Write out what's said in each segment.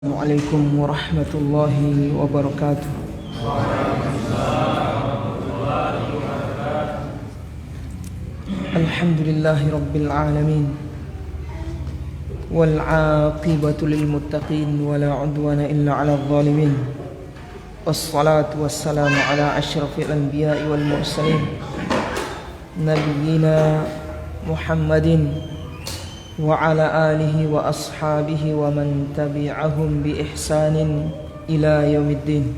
Assalamualaikum warahmatullahi wabarakatuh. Alhamdulillahi rabbil alamin. Wal 'aqibatu lil muttaqin wa la 'udwana illa 'alal zalimin. Wassalatu wassalamu ala asyrafil anbiya'i wal mursalin nabiyyina Muhammadin wa ala alihi wa ashabihi wa man tabi'ahum bi ihsanin ila yaumiddin.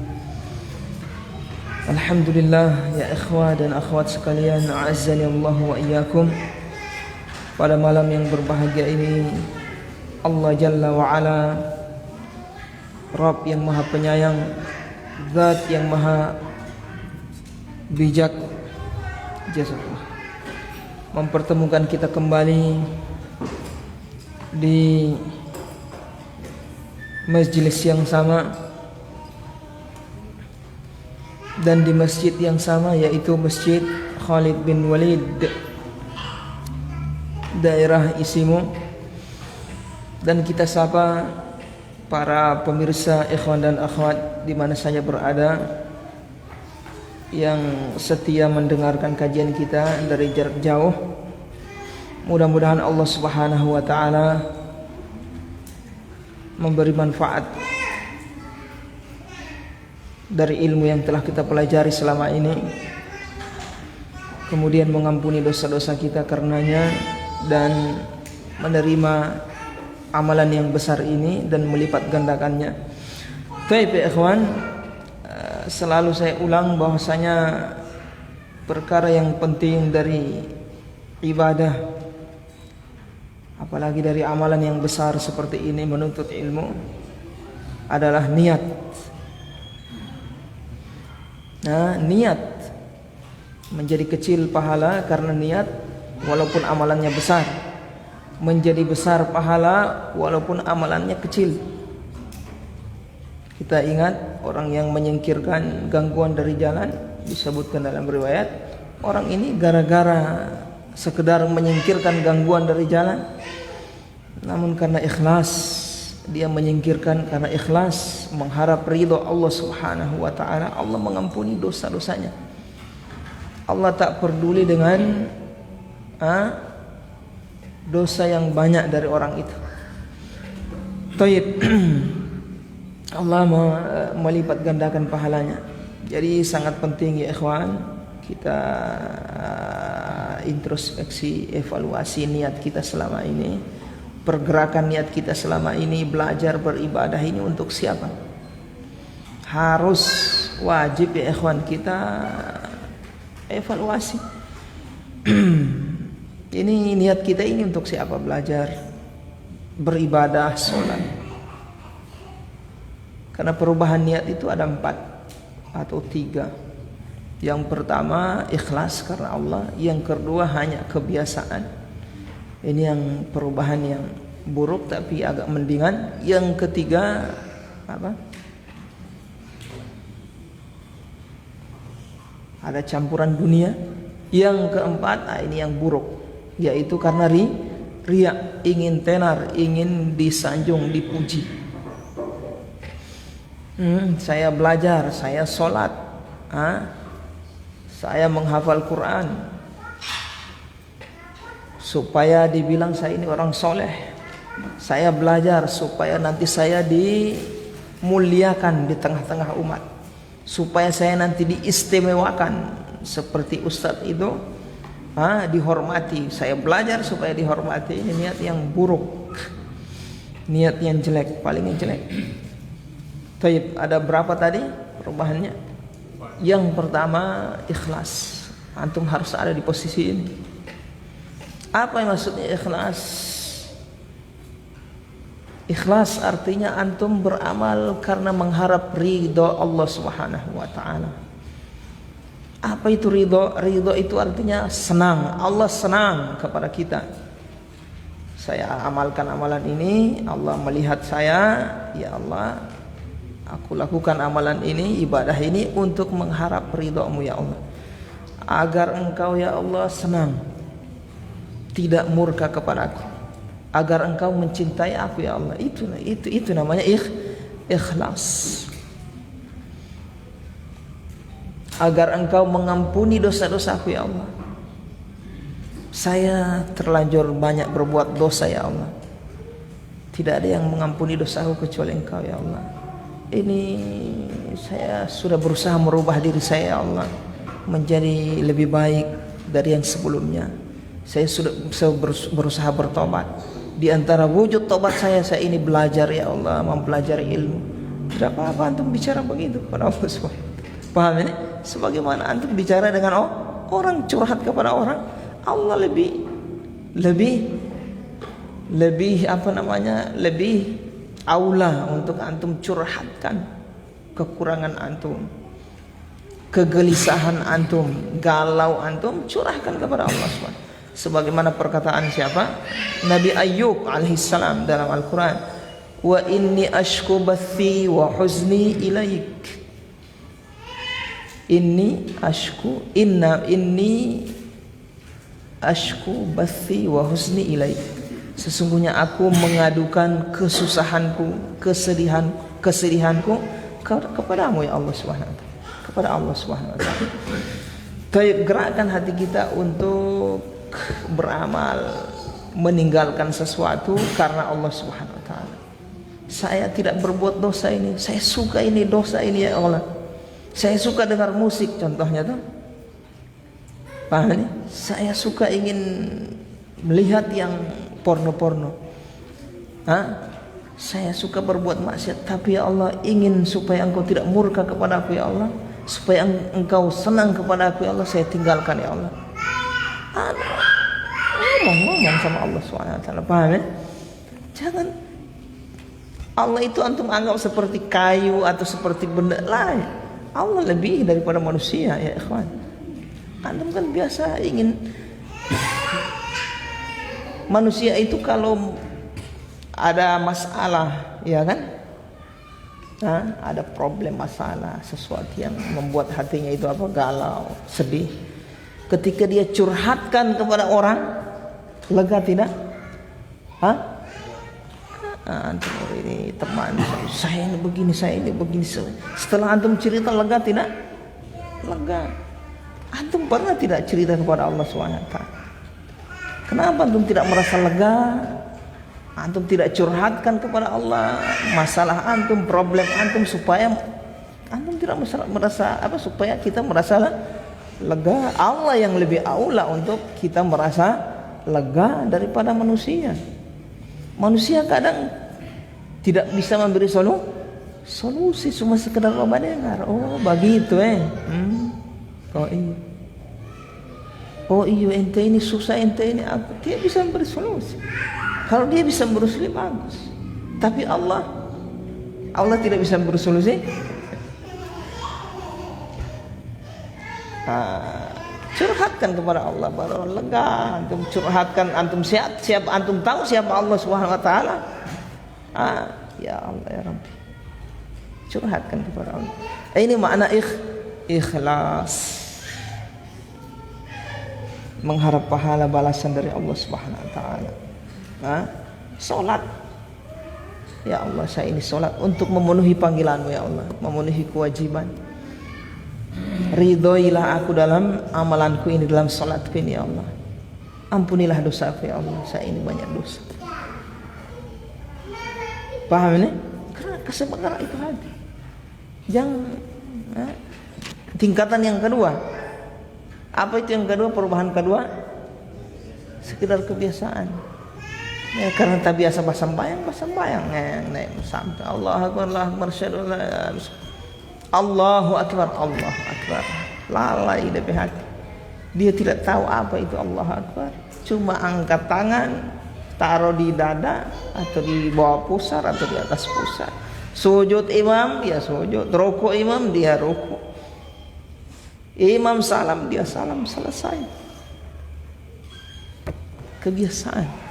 Alhamdulillah ya ikhwah dan akhwat sekalian, a'azzani Allah wa iyyakum. Pada malam yang berbahagia ini Allah Jalla wa Ala, Rabb yang maha penyayang, Zat yang maha bijak, jazakallah, mempertemukan kita kembali di majelis yang sama dan di masjid yang sama, yaitu Masjid Khalid bin Walid, daerah Isimu. Dan kita sapa para pemirsa, ikhwan dan akhwat di mana saja berada yang setia mendengarkan kajian kita dari jarak jauh. Mudah-mudahan Allah Subhanahu wa taala memberi manfaat dari ilmu yang telah kita pelajari selama ini, kemudian mengampuni dosa-dosa kita karenanya, dan menerima amalan yang besar ini dan melipat gandakannya. Baik ya ikhwan, selalu saya ulang bahwasanya perkara yang penting dari ibadah, apalagi dari amalan yang besar seperti ini, menuntut ilmu, adalah niat. Nah, niat menjadi kecil pahala karena niat, walaupun amalannya besar. Menjadi besar pahala walaupun amalannya kecil. Kita ingat orang yang menyingkirkan gangguan dari jalan, disebutkan dalam riwayat, orang ini gara-gara sekedar menyingkirkan gangguan dari jalan, namun karena ikhlas dia menyingkirkan, karena ikhlas mengharap ridho Allah Subhanahu wa taala, Allah mengampuni dosa-dosanya. Allah tak peduli dengan dosa yang banyak dari orang itu. Taib. Allah melipat gandakan pahalanya. Jadi sangat penting ya ikhwan, kita introspeksi, evaluasi niat kita selama ini, pergerakan niat kita selama ini, belajar beribadah ini untuk siapa? Harus wajib ya ikhwan kita evaluasi. Ini niat kita ini untuk siapa? Belajar, beribadah, sholat. Karena perubahan niat itu ada 4 atau 3. Yang pertama ikhlas karena Allah, yang kedua hanya kebiasaan. Ini yang perubahan yang buruk tapi agak mendingan. Yang ketiga apa? Ada campuran dunia. Yang keempat, ini yang buruk, yaitu karena riya, ingin tenar, ingin disanjung, dipuji. Saya belajar, saya sholat, saya menghafal Quran supaya dibilang saya ini orang soleh. Saya belajar supaya nanti saya dimuliakan di tengah-tengah umat, supaya saya nanti diistimewakan seperti ustadz itu, dihormati. Saya belajar supaya dihormati. Ini niat yang buruk, niat yang jelek, paling yang jelek. Taib, ada berapa tadi perubahannya? Yang pertama ikhlas. Antum harus ada di posisi ini. Apa yang maksudnya ikhlas? Ikhlas artinya antum beramal karena mengharap ridho Allah Subhanahu wa taala. Apa itu ridho? Ridho itu artinya senang. Allah senang kepada kita. Saya amalkan amalan ini, Allah melihat saya, ya Allah, aku lakukan amalan ini, ibadah ini untuk mengharap ridho-Mu ya Allah. Agar Engkau ya Allah senang, tidak murka kepadaku. Agar Engkau mencintai aku ya Allah. Itu namanya ikhlas, agar Engkau mengampuni dosa-dosaku ya Allah. Saya terlanjur banyak berbuat dosa ya Allah. Tidak ada yang mengampuni dosaku kecuali Engkau ya Allah. Ini saya sudah berusaha merubah diri saya ya Allah menjadi lebih baik dari yang sebelumnya. Saya sudah berusaha bertobat. Di antara wujud tobat saya ini belajar ya Allah, mempelajari ilmu. Tidak apa-apa antum bicara begitu kepada Allah SWT. Paham ini? Sebagaimana antum bicara dengan orang, curhat kepada orang, Allah lebih aula untuk antum curhatkan kekurangan antum, kegelisahan antum, galau antum, curahkan kepada Allah SWT. Sebagaimana perkataan siapa? Nabi Ayyub alaihissalam dalam Al-Quran, wa inni ashku bathi wa huzni ilaik. Inni ashku bathi wa huzni ilaik. Sesungguhnya aku mengadukan kesusahanku, kesedihanku kepadamu ya Allah Subhanahu wa taala. Kepada Allah Subhanahu wa taala. Gerakkan hati kita untuk beramal, meninggalkan sesuatu karena Allah Subhanahu wa taala. Saya tidak berbuat dosa ini, saya suka ini dosa ini ya Allah. Saya suka dengar musik contohnya tuh. Paham ini? Saya suka ingin melihat yang porno-porno. Saya suka berbuat maksiat, tapi ya Allah ingin supaya Engkau tidak murka kepada aku ya Allah, supaya Engkau senang kepada aku ya Allah, saya tinggalkan ya Allah. Ngomong sama Allah SWT. Paham ya? Jangan Allah itu antum anggap seperti kayu atau seperti benda lain. Allah lebih daripada manusia ya ikhwan. Antum kan biasa ingin manusia itu kalau ada masalah ya kan, ada problem, masalah, sesuatu yang membuat hatinya itu galau, sedih, ketika dia curhatkan kepada orang, lega tidak? Antum ini teman saya ini begini, saya ini begini. Setelah antum cerita lega tidak? Lega. Antum pernah tidak cerita kepada Allah SWT? Kenapa antum tidak merasa lega? Antum tidak curhatkan kepada Allah masalah antum, problem antum, supaya antum tidak merasa supaya kita merasa lega. Allah yang lebih aula untuk kita merasa lega daripada manusia. Manusia kadang tidak bisa memberi solusi, cuma sekedar mendengar. Oh begitu Oh iya ente ini susah, ente ini apa? Dia bisa memberi solusi. Kalau dia bisa memberi solusi bagus. Tapi Allah tidak bisa memberi solusi. Curhatkan kepada Allah baru lega. Antum curhatkan, antum siap antum tahu siapa Allah Subhanahu wa taala. Ya Allah ya Rabbi. Curhatkan kepada Allah. Ini makna ikhlas. Mengharap pahala balasan dari Allah Subhanahu wa taala. Salat. Ya Allah, saya ini salat untuk memenuhi panggilan-Mu ya Allah, memenuhi kewajiban. Ridhoilah aku dalam amalanku ini, dalam salatku ini ya Allah. Ampunilah dosaku ya Allah, saya ini banyak dosa. Paham ini? Karena kesebenarnya itu hati. Jangan tingkatan yang kedua. Apa itu yang kedua? Perubahan kedua? Sekedar kebiasaan. Ya, karena tak biasa sembahyang sampai Allahu Akbar. Lalai dari hati. Dia tidak tahu apa itu Allahu Akbar. Cuma angkat tangan, taruh di dada atau di bawah pusar atau di atas pusar. Sujud imam, dia sujud. Rukuk imam, dia rukuk. Imam salam, dia salam, selesai. Kebiasaan.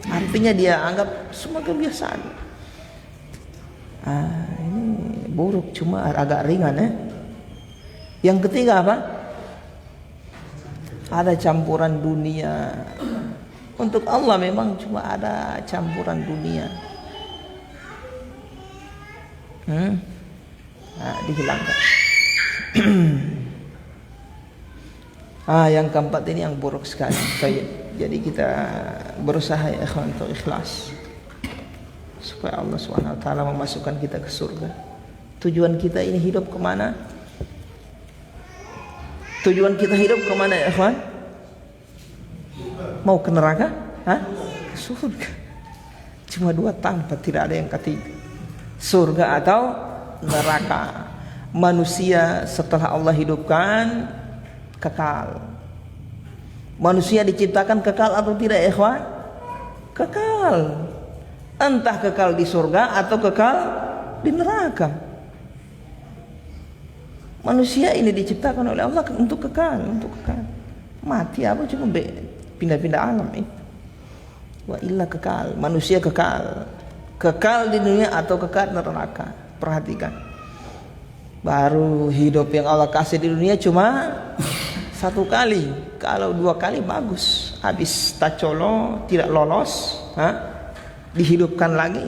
Artinya dia anggap semua kebiasaan. Ini buruk, cuma agak ringan ya. Yang ketiga apa? Ada campuran dunia. Untuk Allah memang cuma ada campuran dunia. Dihilangkan. Yang keempat ini yang buruk sekali. Jadi kita berusaha ya ikhwan untuk ikhlas supaya Allah SWT memasukkan kita ke surga. Tujuan kita ini hidup kemana? Tujuan kita hidup kemana ya ikhwan? Mau ke neraka? Ke surga. Cuma dua tanpa, tidak ada yang ketiga. Surga atau neraka. Manusia setelah Allah hidupkan kekal. Manusia diciptakan kekal atau tidak ya ikhwan? Kekal. Entah kekal di surga atau kekal di neraka. Manusia ini diciptakan oleh Allah untuk kekal, Mati apa cuma pindah-pindah alam itu. Wa illa kekal, manusia kekal. Kekal di dunia atau kekal di neraka. Perhatikan. Baru hidup yang Allah kasih di dunia cuma satu kali. Kalau dua kali bagus. Habis tacolo tidak lolos, dihidupkan lagi,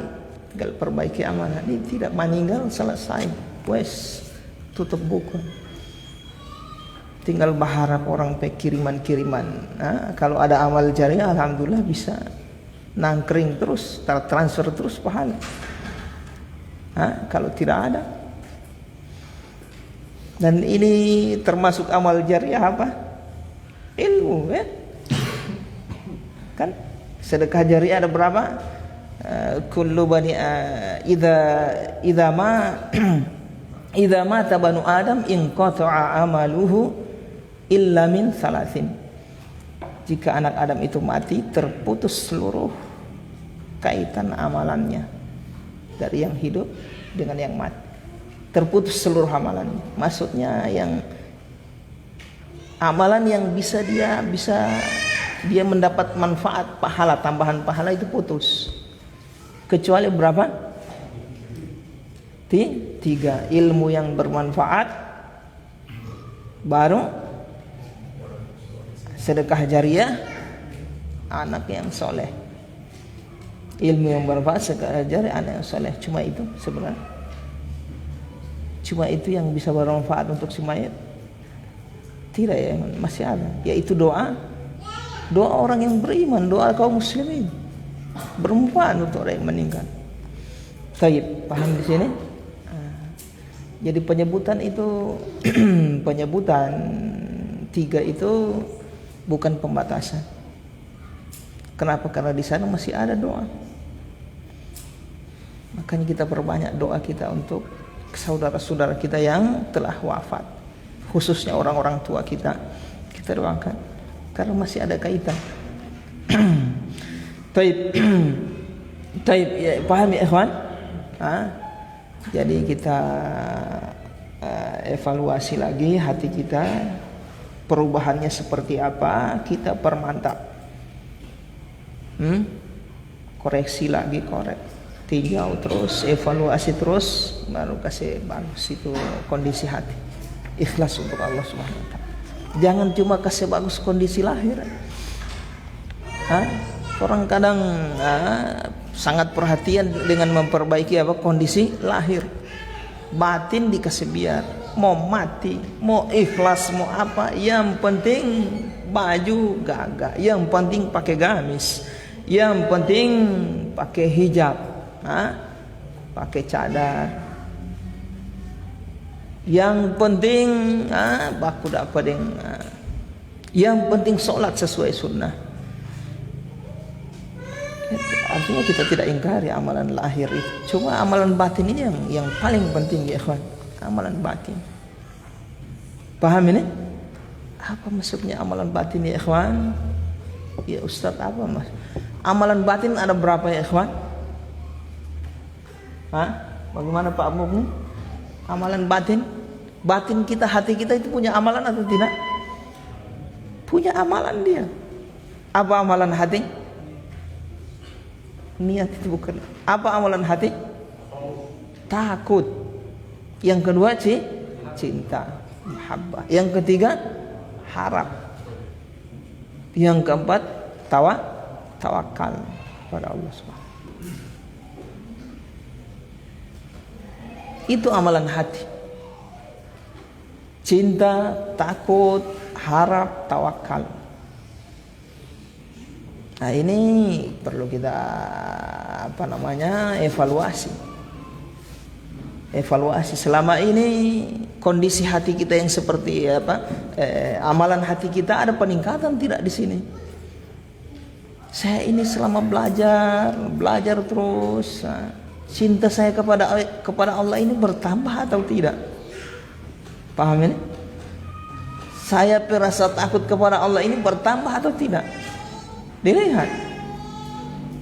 tinggal perbaiki amanah. Ini tidak meninggal, selesai. Wes, tutup buku. Tinggal berharap orang kiriman-kiriman. Kalau ada amal jariah, alhamdulillah bisa nangkring terus, transfer terus pahala. Kalau tidak ada. Dan ini termasuk amal jariah apa? Ilmu, ya? Kan sedekah jariah ada berapa? Kullu bani idza mata banu Adam inqata'a amaluhu illa min salasin. Jika anak Adam itu mati, terputus seluruh kaitan amalannya dari yang hidup dengan yang mati. Terputus seluruh amalannya. Maksudnya yang amalan yang bisa dia mendapat manfaat pahala, tambahan pahala itu putus. Kecuali berapa? 3. Ilmu yang bermanfaat, baru sedekah jariah, anak yang soleh. Ilmu yang bermanfaat, sedekah jariah, anak yang soleh. Cuma itu sebenarnya. Cuma itu yang bisa bermanfaat untuk si mayat? Tidak ya, masih ada. Yaitu doa orang yang beriman, doa kaum muslimin, bermanfaat untuk orang yang meninggal. Baik, paham di sini? Jadi penyebutan itu penyebutan 3 itu bukan pembatasan. Kenapa? Karena di sana masih ada doa. Makanya kita perbanyak doa kita untuk saudara-saudara kita yang telah wafat, khususnya orang-orang tua kita doakan karena masih ada kaitan. Taib, ya, paham ya ikhwan? Jadi kita evaluasi lagi hati kita, perubahannya seperti apa, kita permantap. Koreksi lagi, tinjau terus, evaluasi terus, baru kasih bagus itu kondisi hati. Ikhlas untuk Allah Subhanahu wa taala. Jangan cuma kasih bagus kondisi lahir. Orang kadang sangat perhatian dengan memperbaiki kondisi lahir. Batin dikasih biar, mau mati, mau ikhlas, mau apa, yang penting baju gagah, yang penting pakai gamis, yang penting pakai hijab, pakai cadar, yang penting baku dapat yang penting sholat sesuai sunnah. Artinya kita tidak ingkari amalan lahir itu, cuma amalan batin ini yang paling penting ya ikhwan, amalan batin. Paham ini? Apa maksudnya amalan batin ya ikhwan? Ya Ustaz, apa mas? Amalan batin ada berapa ya ikhwan? Bagaimana Pak Mukni? Amalan batin? Batin kita, hati kita itu punya amalan atau tidak? Punya amalan dia. Apa amalan hati? Niat itu bukan. Apa amalan hati? Takut. Yang kedua cinta, mahabbah. Yang ketiga harap. Yang keempat tawakal pada Allah Subhanahu. Itu amalan hati. Cinta, takut, harap, tawakal. Nah, ini perlu kita evaluasi. Evaluasi selama ini kondisi hati kita yang seperti amalan hati kita ada peningkatan tidak di sini? Saya ini selama belajar terus, cinta saya kepada Allah ini bertambah atau tidak? Paham ini? Saya perasa takut kepada Allah ini bertambah atau tidak? Dilihat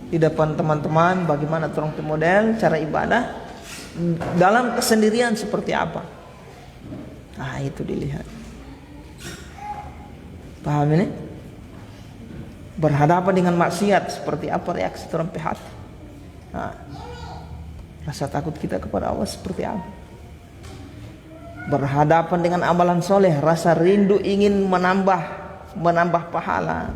di depan teman-teman bagaimana orang model cara ibadah dalam kesendirian seperti apa. Nah, itu dilihat. Paham ini? Berhadapan dengan maksiat seperti apa reaksi orang pihak. Nah, rasa takut kita kepada Allah seperti apa? Berhadapan dengan amalan soleh, rasa rindu ingin menambah pahala,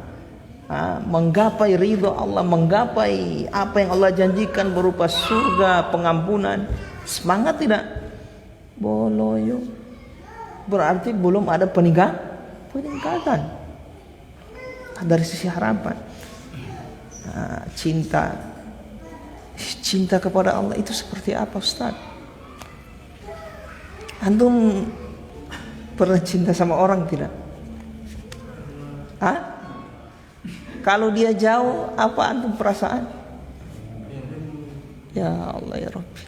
menggapai ridho Allah, menggapai apa yang Allah janjikan berupa surga, pengampunan. Semangat tidak? Boloyo. Berarti belum ada peningkatan dari sisi harapan. Cinta kepada Allah itu seperti apa, Ustaz? Antum pernah cinta sama orang tidak? Kalau dia jauh, apa antum perasaan? Ya Allah ya Rabbi.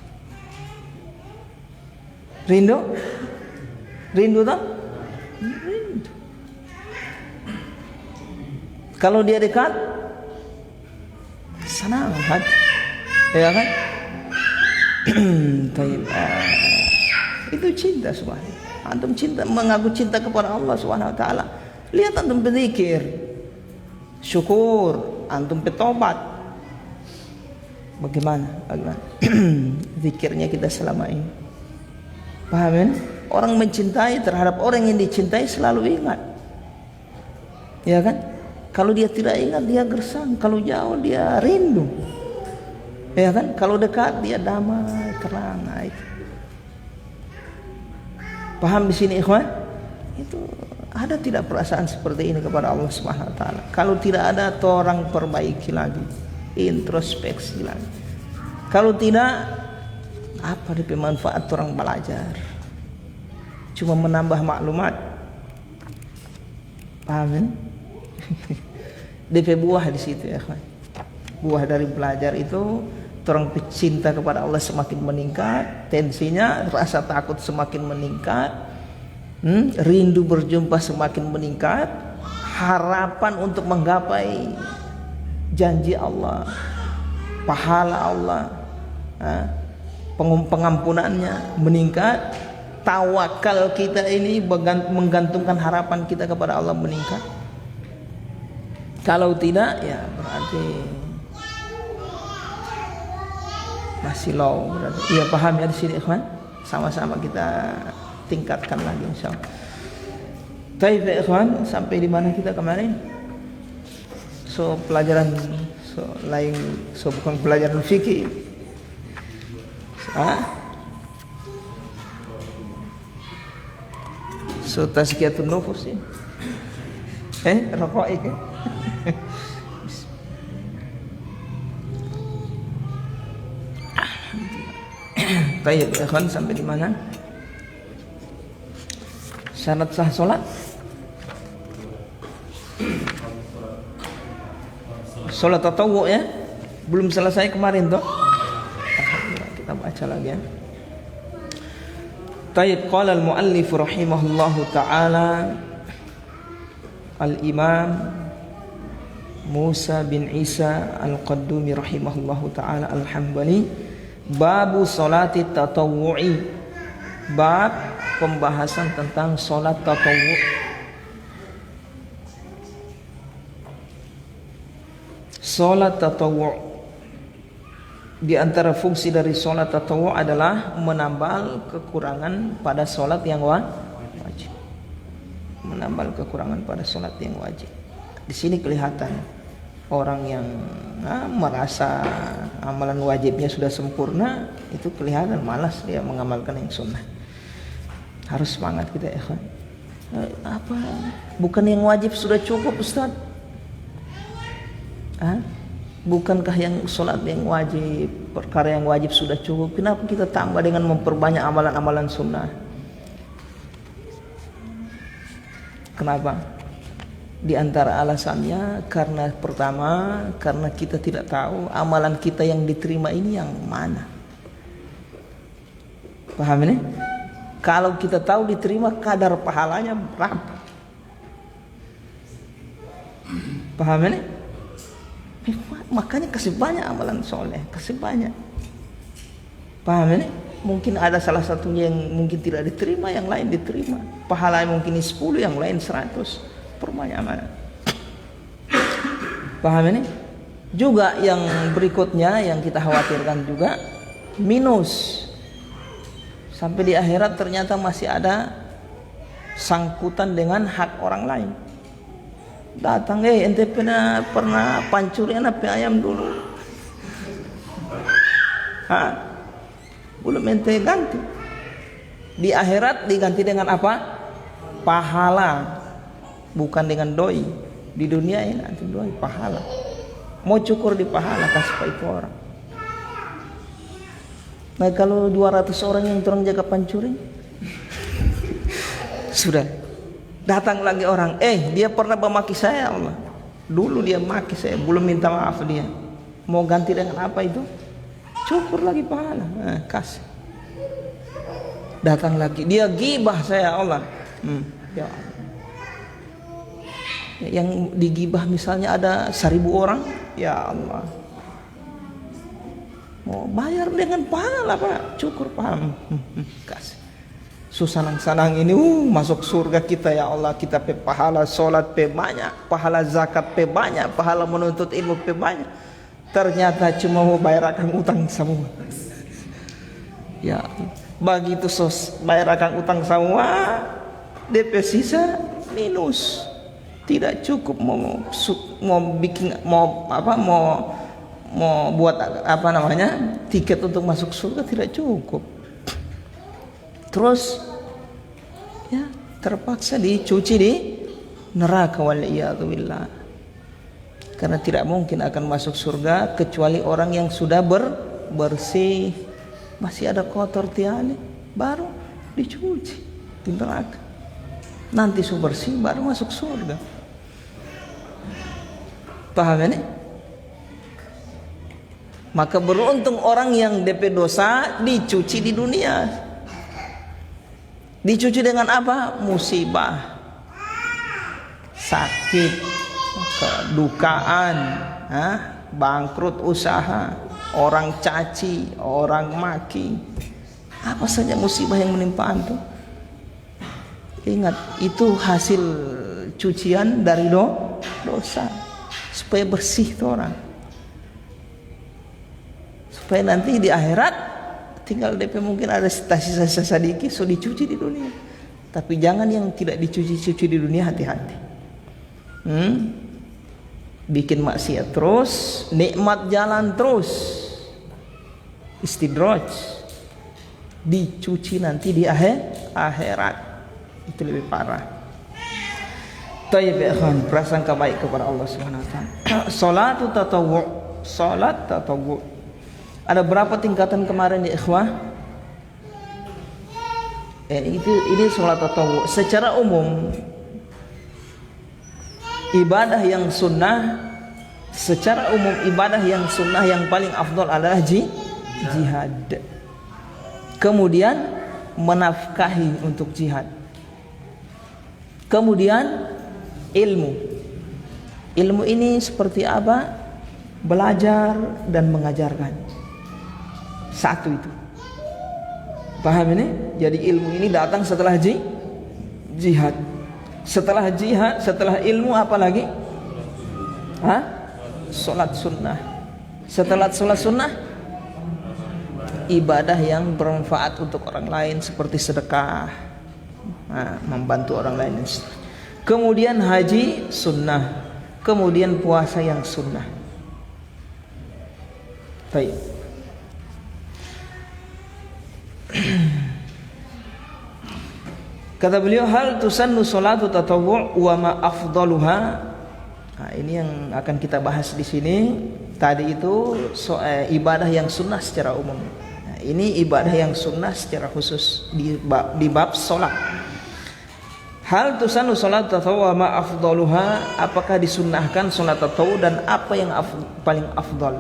Rindu tak? Rindu. Kalau dia dekat, senang hati, ya kan? Itu cinta subhanallah. Antum mengaku cinta kepada Allah subhanahu wa ta'ala. Lihat antum berzikir, syukur, antum bertobat. Bagaimana? Zikirnya kita selama ini. Paham kan? Orang mencintai terhadap orang yang dicintai selalu ingat. Ya kan? Kalau dia tidak ingat dia gersang, kalau jauh dia rindu. Ya kan? Kalau dekat dia damai, tenang. Itu. Paham di sini ikhwan? Itu ada tidak perasaan seperti ini kepada Allah Subhanahu wa taala? Kalau tidak ada, orang perbaiki lagi, introspeksi lagi. Kalau tidak, apa DP manfaat orang belajar? Cuma menambah maklumat. Paham kan? DP buah di situ ya, ikhwan. Buah dari belajar itu orang cinta kepada Allah semakin meningkat, tensinya, rasa takut semakin meningkat, rindu berjumpa semakin meningkat, harapan untuk menggapai janji Allah, pahala Allah, pengampunannya meningkat, tawakal kita ini menggantungkan harapan kita kepada Allah meningkat. Kalau tidak, ya berarti masih low berarti. Iya paham ya di sini ikhwan. Sama-sama kita tingkatkan lagi insyaallah. Baik ya ikhwan, sampai di mana kita kemarin? Pelajaran bukan pelajaran fikih. Tazkiyatun nufus ya. Raqaiq ya. Baik, ikhwan, sampai di mana? Syarat sah salat. Salat tatawwu ya. Belum selesai kemarin toh. Kita baca lagi ya. Baik, qala al-muallif rahimahullahu taala al-Imam Musa bin Isa al-Qaddumi rahimahullahu taala al-Hambali. Babu salati tatawwu'i. Bab pembahasan tentang salat tatawwu'. Salat tatawwu', di antara fungsi dari salat tatawwu' adalah menambal kekurangan pada salat yang wajib. Menambal kekurangan pada salat yang wajib. Di sini kelihatan Orang yang merasa amalan wajibnya sudah sempurna, itu kelihatan malas dia mengamalkan yang sunnah. Harus semangat kita ya kan. Apa? Bukan yang wajib sudah cukup Ustaz? Bukankah yang sholat yang wajib, perkara yang wajib sudah cukup? Kenapa kita tambah dengan memperbanyak amalan-amalan sunnah? Kenapa? Di antara alasannya karena pertama, karena kita tidak tahu amalan kita yang diterima ini yang mana. Paham ini? Kalau kita tahu diterima, kadar pahalanya berapa? Paham ini? Makanya kasih banyak amalan soleh, kasih banyak. Paham ini? Mungkin ada salah satunya yang mungkin tidak diterima, yang lain diterima. Pahalanya mungkin 10, yang lain 100. Perbanyak amalan. Paham ini? Juga yang berikutnya yang kita khawatirkan juga minus. Sampai di akhirat ternyata masih ada sangkutan dengan hak orang lain. Datang, ente pernah pancurian apa ayam dulu? Belum ente ganti. Di akhirat diganti dengan apa? Pahala, bukan dengan doi. Di dunia ini nanti doi, pahala. Mau cukur di pahala, kasih ke itu orang. Nah kalau 200 orang yang turun jaga pancuri, sudah datang lagi orang, dia pernah memaki saya Allah. Dulu dia maki saya, belum minta maaf dia. Mau ganti dengan apa itu? Cukur lagi pahala, kasih. Datang lagi, dia gibah saya Allah. Ya Allah. Yang digibah misalnya ada 1000 orang, ya Allah. Mau bayar dengan pahala Pak, cukur pahala. Kasih. Susanang-sanang ini masuk surga kita ya Allah. Kita pe pahala solat pe banyak, pahala zakat pe banyak, pahala menuntut ilmu pe banyak. Ternyata cuma mau bayar akan utang semua. Ya, begitu bayar akan utang semua, DP sisa minus. Tidak cukup mau buat tiket untuk masuk surga, tidak cukup. Terus ya terpaksa dicuci di neraka waliyadzubillah. Karena tidak mungkin akan masuk surga kecuali orang yang sudah bersih. Masih ada kotor tiali, baru dicuci di neraka. Nanti sudah bersih baru masuk surga. Paham ini? Maka beruntung orang yang DP dosa dicuci di dunia. Dicuci dengan apa? Musibah, sakit, kedukaan, bangkrut usaha, orang caci, orang maki, apa saja musibah yang menimpa antum. Ingat, itu hasil cucian dari dosa, supaya bersih tuh orang, supaya nanti di akhirat tinggal DP mungkin ada sisa-sisa sedikit so dicuci di dunia. Tapi jangan yang tidak dicuci-cuci di dunia, hati-hati. Bikin maksiat terus, nikmat jalan terus, istidraj, dicuci nanti di akhirat. Itu lebih parah. Tayyib ya ikhwan, prasangka baik kepada Allah Subhanahu wa taala. Salat tatawwu. Ada berapa tingkatan kemarin ya ikhwah? Ini salat tatawwu. Secara umum ibadah yang sunnah, secara umum ibadah yang sunnah yang paling afdal adalah jihad. Kemudian menafkahi untuk jihad. Kemudian ilmu. Ilmu ini seperti apa? Belajar dan mengajarkan. Satu itu. Paham ini? Jadi ilmu ini datang setelah jihad. Setelah jihad, setelah ilmu apa lagi? Salat sunnah. Setelah salat sunnah, ibadah yang bermanfaat untuk orang lain seperti sedekah, membantu orang lain. Kemudian haji sunnah. kemudian puasa yang sunnah. Baik. Kata beliau, hal tusannu salatu tatawwu' wa ma afdaluha. Nah, ini yang akan kita bahas di sini. Tadi itu ibadah yang sunnah secara umum. Nah, ini ibadah yang sunnah secara khusus di bab salat. Hal tusannu salat tatawwu' wa ma afdaluha, apakah disunnahkan salat tatawwu' dan apa yang paling afdal?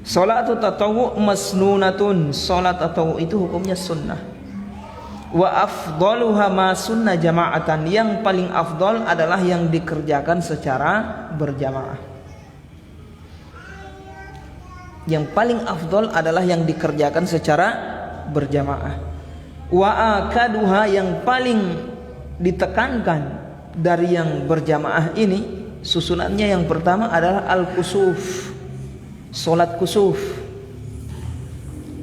Salat tatawwu' masnunatun, salat tatawwu' itu hukumnya sunnah. Wa afdaluha ma sunnah jama'atan, yang paling afdal adalah yang dikerjakan secara berjamaah. Yang paling afdal adalah yang dikerjakan secara berjamaah. Wa akaduha, yang paling ditekankan dari yang berjamaah ini, susunannya yang pertama adalah al-kusuf, salat kusuf.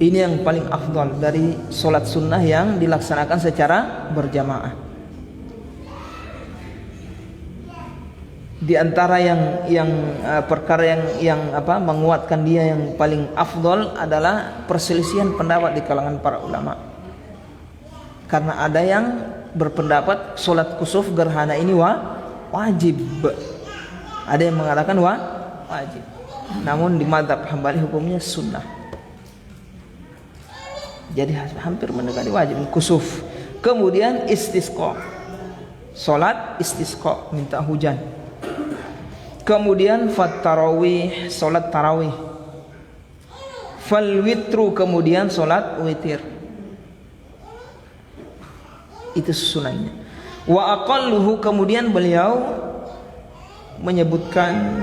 Ini yang paling afdal dari solat sunnah yang dilaksanakan secara berjamaah. Di antara perkara yang menguatkan dia yang paling afdal adalah perselisihan pendapat di kalangan para ulama. Karena ada yang berpendapat solat kusuf gerhana ini wajib. Ada yang mengatakan wajib. Namun di mazhab Hambali hukumnya sunnah. Jadi hampir mendekati wajib kusuf. Kemudian istisqa, salat istisqa, minta hujan. Kemudian fat tarawih, salat tarawih. Fal witru, kemudian salat witir. Itu susunannya. Wa aqalluhu, kemudian beliau menyebutkan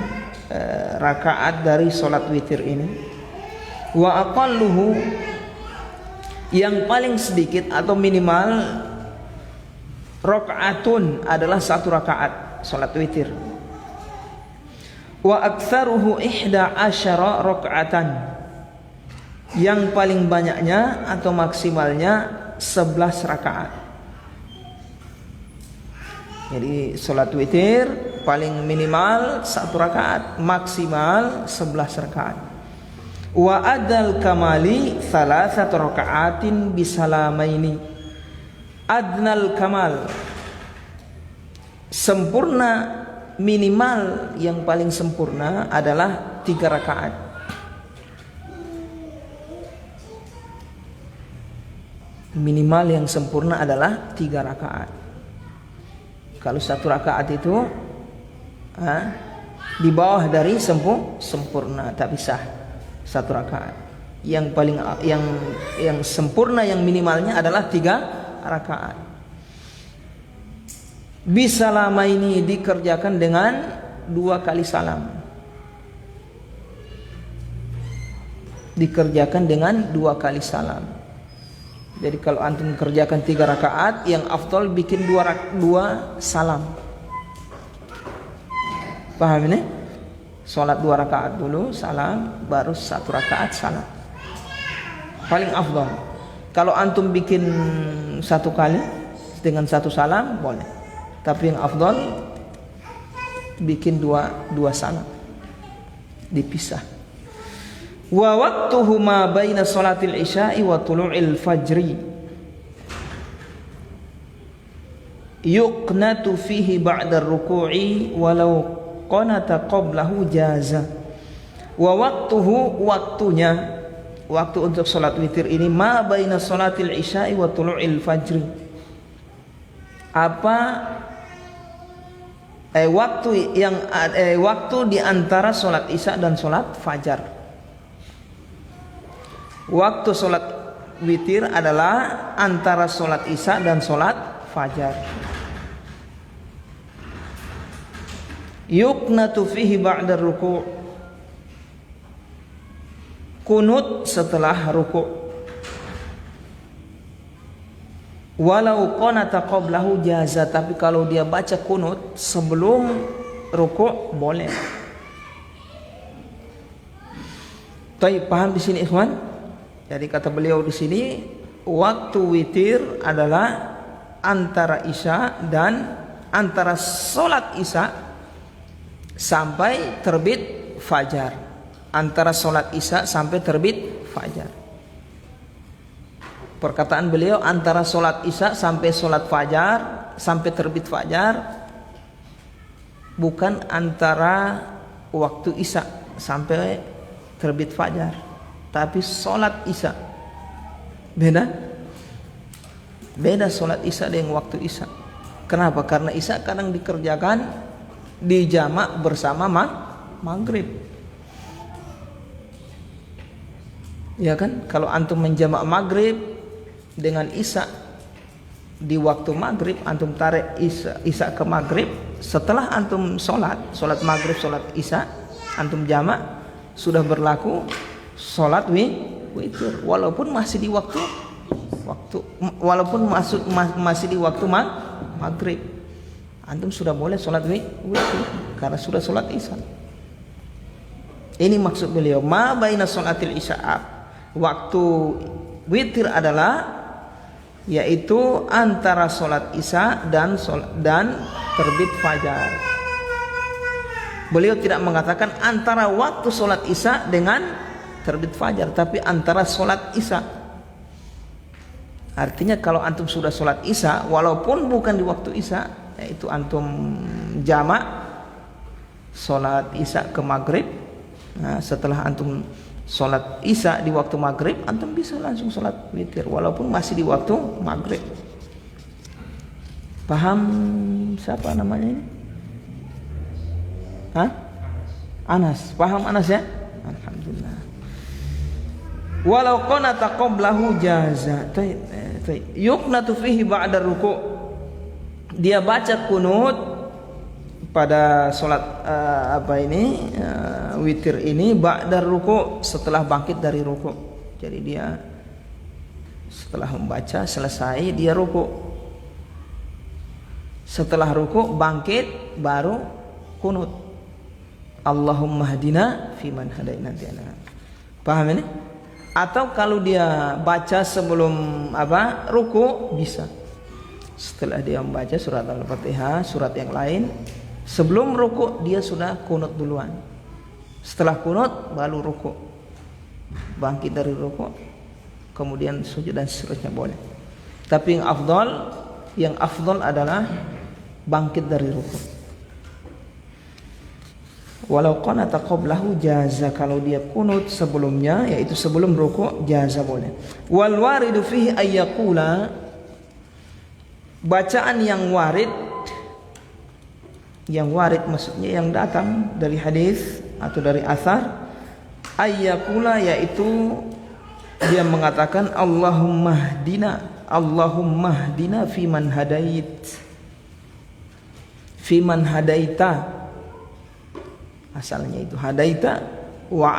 rakaat dari salat witir ini. Wa aqalluhu, yang paling sedikit atau minimal rakaatun adalah 1 rakaat salat witir. Wa aktsaruhu 11 rakaatan, yang paling banyaknya atau maksimalnya 11 rakaat. Jadi salat witir paling minimal 1 rakaat, maksimal 11 rakaat. Wa adal kamali 3 raka'atin bisalamaini. Adnal kamal, sempurna, minimal yang paling sempurna adalah 3 rakaat. Minimal yang sempurna adalah 3 rakaat. Kalau 1 rakaat itu di bawah dari sempurna, tak bisa 1 rakaat. Yang paling yang sempurna, yang minimalnya adalah 3 rakaat. Bisalama ini dikerjakan dengan 2 kali salam. Dikerjakan dengan 2 kali salam. Jadi kalau antum kerjakan 3 rakaat, yang afdal bikin 2 salam. Paham ini? Salat 2 rakaat dulu, salam, baru 1 rakaat salam. Paling afdal. Kalau antum bikin 1 kali dengan 1 salam boleh. Tapi yang afdal bikin 2 salam. Dipisah. Wa waqtuhuma baina salatil isya'i wa tulu'il fajri. Yuqnatu fihi ba'da ruku'i walau qanata qablahu jaza. Wa waqtuhu, waktunya, waktu untuk salat witir ini ma baina salatil isya'i wa tulu'il fajri. Waktu di antara salat isya dan salat fajar. Waktu salat witir adalah antara salat isya dan salat fajar. Yuqnatu fihi ba'da ruku', kunut setelah ruku'. Walau qanata qablahu jaza, tapi kalau dia baca kunut sebelum ruku' boleh. Baik, paham di sini ikhwan? Jadi kata beliau di sini, waktu witir adalah antara isya dan antara salat isya sampai terbit fajar. Antara sholat isya sampai terbit fajar. Perkataan beliau antara sholat isya sampai sholat fajar, sampai terbit fajar, bukan antara waktu isya sampai terbit fajar, tapi sholat isya. Beda sholat isya dengan waktu isya. Kenapa? Karena isya kadang dikerjakan di jamak bersama maghrib. Ya kan? Kalau antum menjamak maghrib dengan isya di waktu maghrib, antum tarik isya ke maghrib. Setelah antum sholat maghrib, sholat isya, antum jamak, sudah berlaku sholat witir, walaupun masih di waktu masih di waktu maghrib, antum sudah boleh sholat witir karena sudah sholat isya. Ini maksud beliau, ma baina sholatil isya, waktu witir adalah yaitu antara sholat isya dan terbit fajar. Beliau tidak mengatakan antara waktu sholat isya dengan terbit fajar, tapi antara sholat isya. Artinya kalau antum sudah sholat isya, walaupun bukan di waktu isya, yaitu antum jamak sholat isya ke maghrib. Nah, setelah antum sholat isya di waktu maghrib, antum bisa langsung sholat witir walaupun masih di waktu maghrib. Paham siapa namanya ini? Anas. Paham Anas ya? Alhamdulillah. Walau qanata qablahu jaza. Yuqnatu fihi ba'da ruku'. Dia baca kunut pada sholat witir ini ba'da ruku', setelah bangkit dari ruku'. Jadi dia setelah membaca selesai dia ruku'. Setelah ruku' bangkit baru kunut. Allahumma hadina fiman hadaina. Paham ini? Atau kalau dia baca sebelum ruku' bisa. Setelah dia membaca surat Al-Fatihah, surat yang lain, sebelum ruku' dia sudah kunut duluan. Setelah kunut baru ruku'. Bangkit dari ruku', kemudian sujud dan seterusnya boleh. Tapi yang afdal adalah bangkit dari ruku'. Walau qanata qablahu jaza, kalau dia kunut sebelumnya, yaitu sebelum ruku' jaza boleh. Wal waridu fihi ayyaqula, bacaan yang warid maksudnya yang datang dari hadis atau dari athar, ayyaqula yaitu dia mengatakan Allahumma hdina fiman hadaita, asalnya itu hadaita, wa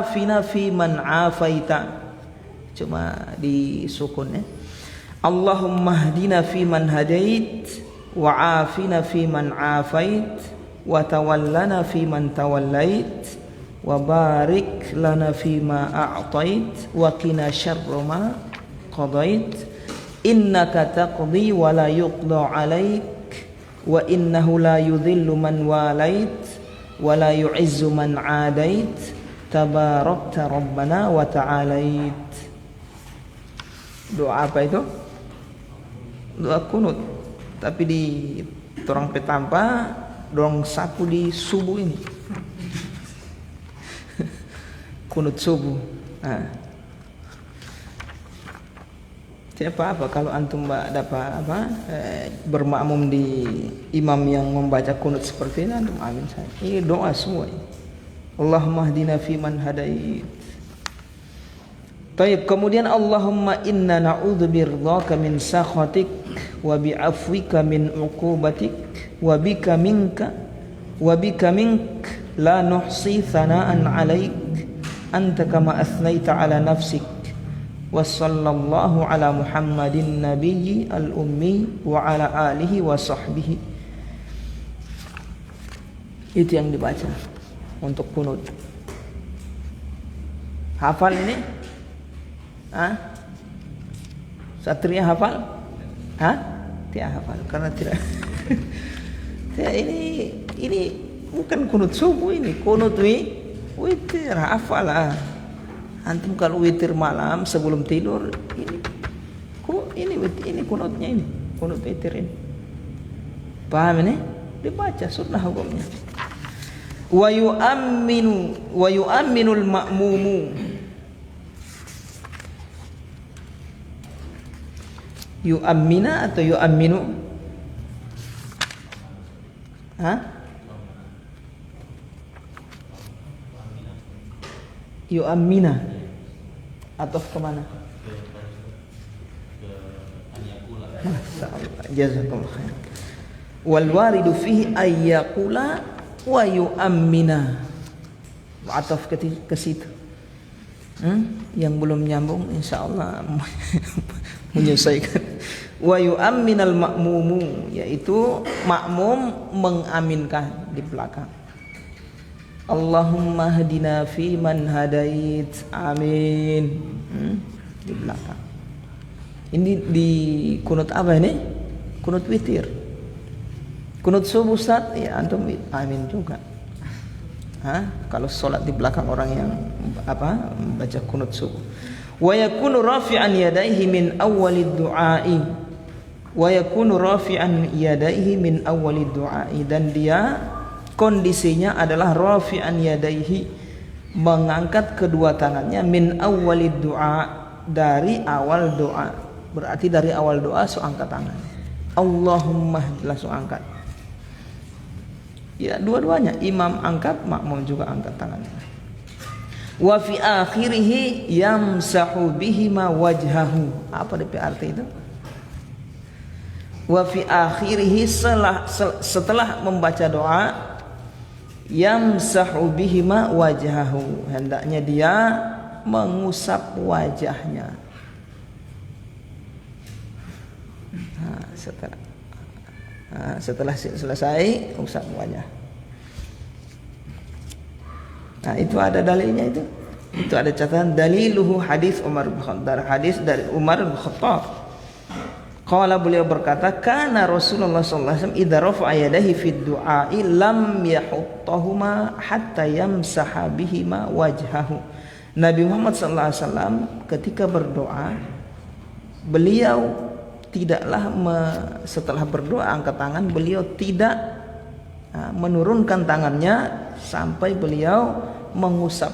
afina fiman afaita, cuma disukun ya. Allahumma hdina fiman hadait, wa afina fiman afait, wa tawallana fiman tawallait, wa barik lana fima a'tait, wa qina syarra ma qadait, innaka taqdi wa la yuqda 'alaik, wa innahu la yudhillu man walait, wa la yu'izzu man 'adait, tabarakta rabbana wa ta'alait. Doa apa itu? Doa kunut, tapi di torang petampa dorong sapu di subuh ini. Kunut subuh. Tidak apa-apa kalau antum dapat bermakmum di imam yang membaca kunut seperti ini, antum amin saja. Ini doa semua. Allahumma hdina fiman hadait. Taib, kemudian Allahumma inna na'udzu biridhaka min sakhatik wa bi'afwika min uqubatik wa bika mink la nuhsi thana'an 'alaik anta kama athnaita 'ala nafsik wa sallallahu 'ala Muhammadin nabiyyi al-ummi wa 'ala alihi wa sahbihi. Itu yang dibaca untuk kunut. Hafal ini? Satria hafal? Tidak hafal karena tidak. Ini bukan kunut subuh ini, kunut witir. Hafalah. Antum kalau witir malam sebelum tidur, ini kunutnya ini, kunut witir ini. Paham ini? Dibaca sunnah hukumnya. Wa yu'amminul ma'mumu. Yu'ammina atau yu'amminu? Hah? Yu'ammina atau kemana? Masya Allah, jazakumullah khair. Wal waridu fihi ayyaqula wa yu'ammina. Ataf ke situ. Yang belum nyambung insyaallah menyelesaikan. Wa yu'amminal ma'mumu, yaitu makmum mengaminkan di belakang. Allahumma hadina fi man hadait. Amin. Di belakang. Ini di kunut apa ini? Kunut witir. Kunut subuh Ustaz, ya antum amin juga. Kalau sholat di belakang orang yang baca kunut subuh. Wa yakunu rafi'an yadayhi min awwalid du'a'i. Wa yakunu rafi'an yadayhi min awwalid du'a'i, dan dia kondisinya adalah rafi'an yadayhi, mengangkat kedua tangannya, min awwalid du'a, dari awal doa. Berarti dari awal doa so angkat tangan. Allahumma, langsung angkat. Ya, dua-duanya, imam angkat, makmum juga angkat tangannya. Wa fi akhirih yamsahu bihima wajhahu. Apa DP arti itu? Wa fi akhirih, setelah membaca doa, yamsahu bihima wajhahu, hendaknya dia mengusap wajahnya. Setelah selesai usap wajah. Nah, itu ada dalilnya itu. Itu ada catatan daliluhu hadis Umar bin Khattab, hadis dari Umar bin Khattab. Qala, beliau berkata, kana Rasulullah sallallahu alaihi wasallam idza rafa'a yadayhi fid du'a'i lam yahuttahuma hatta yamsaha bihima wajhahu. Nabi Muhammad sallallahu alaihi wasallam ketika berdoa, beliau tidaklah setelah berdoa angkat tangan, beliau tidak menurunkan tangannya sampai beliau mengusap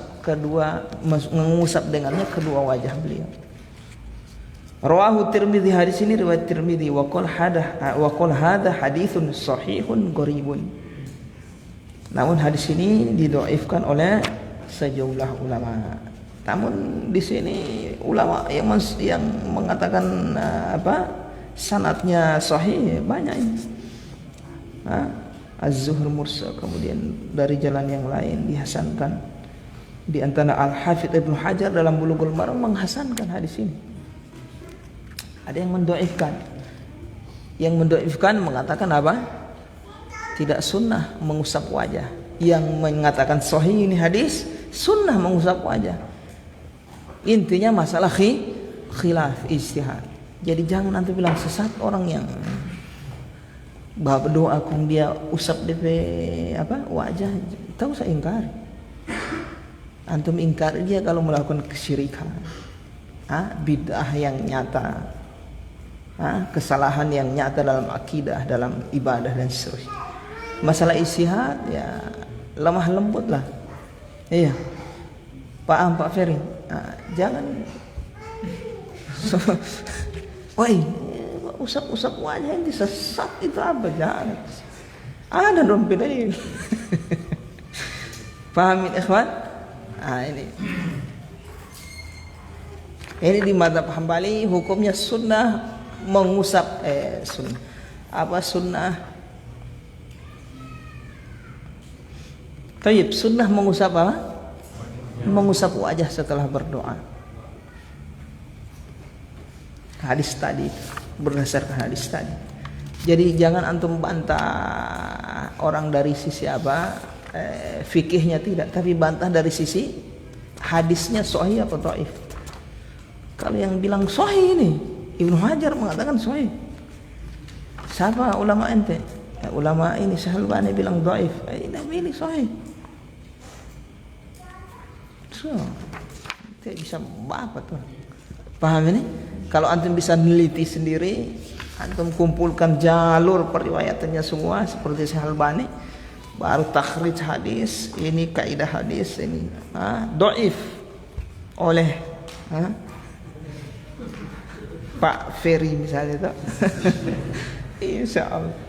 dengannya kedua wajah beliau. Rawahu Tirmidzi, hadis ini riwayat Tirmidzi, wa qala hadza haditsun sahihun gharibun. Namun hadis ini didhaifkan oleh sejumlah ulama. Namun di sini ulama yang mengatakan sanadnya sahih banyak ini. Az-Zuhri mursal, kemudian dari jalan yang lain dihasankan. Di antara Al-Hafidz Ibnu Hajar dalam Bulughul Maram menghasankan hadis ini. Ada yang mendoifkan. Yang mendoifkan mengatakan apa? Tidak sunnah mengusap wajah. Yang mengatakan sahih ini hadis sunnah mengusap wajah. Intinya masalah khilaf ijtihad. Jadi jangan nanti bilang sesat orang yang berdoa kong dia usap DP wajah, tahu saya ingkar. Antum ingkar dia kalau melakukan kesyirikan, bid'ah yang nyata, kesalahan yang nyata dalam akidah, dalam ibadah dan seterusnya. Masalah ijtihad ya lemah lembut lah. Iya. Paham Pak Ferry? Jangan woi, usap wajah yang disesat itu apa? Jangan. Ada dong dalil. Pahamin ikhwan? Ini di mazhab Hambali hukumnya sunnah mengusap sunnah. Tayyib, sunnah mengusap apa? Mengusap wajah setelah berdoa. Hadis tadi, berdasarkan hadis tadi. Jadi jangan antum bantah orang dari sisi fikihnya tidak, tapi bantah dari sisi hadisnya sahih atau dhaif. Kalau yang bilang sahih ini Ibnu Hajar mengatakan sahih. Siapa ulama ente? Ulama ini Syekh-Albani bilang dhaif, Nabi ini sahih. So, tidak bisa apa tuh. Paham ini? Kalau antum bisa neliti sendiri, antum kumpulkan jalur periwayatannya semua seperti Syekh Albani, baru takhrij hadis, ini kaidah hadis ini dhaif oleh Pak Ferry misalnya itu. Insyaallah.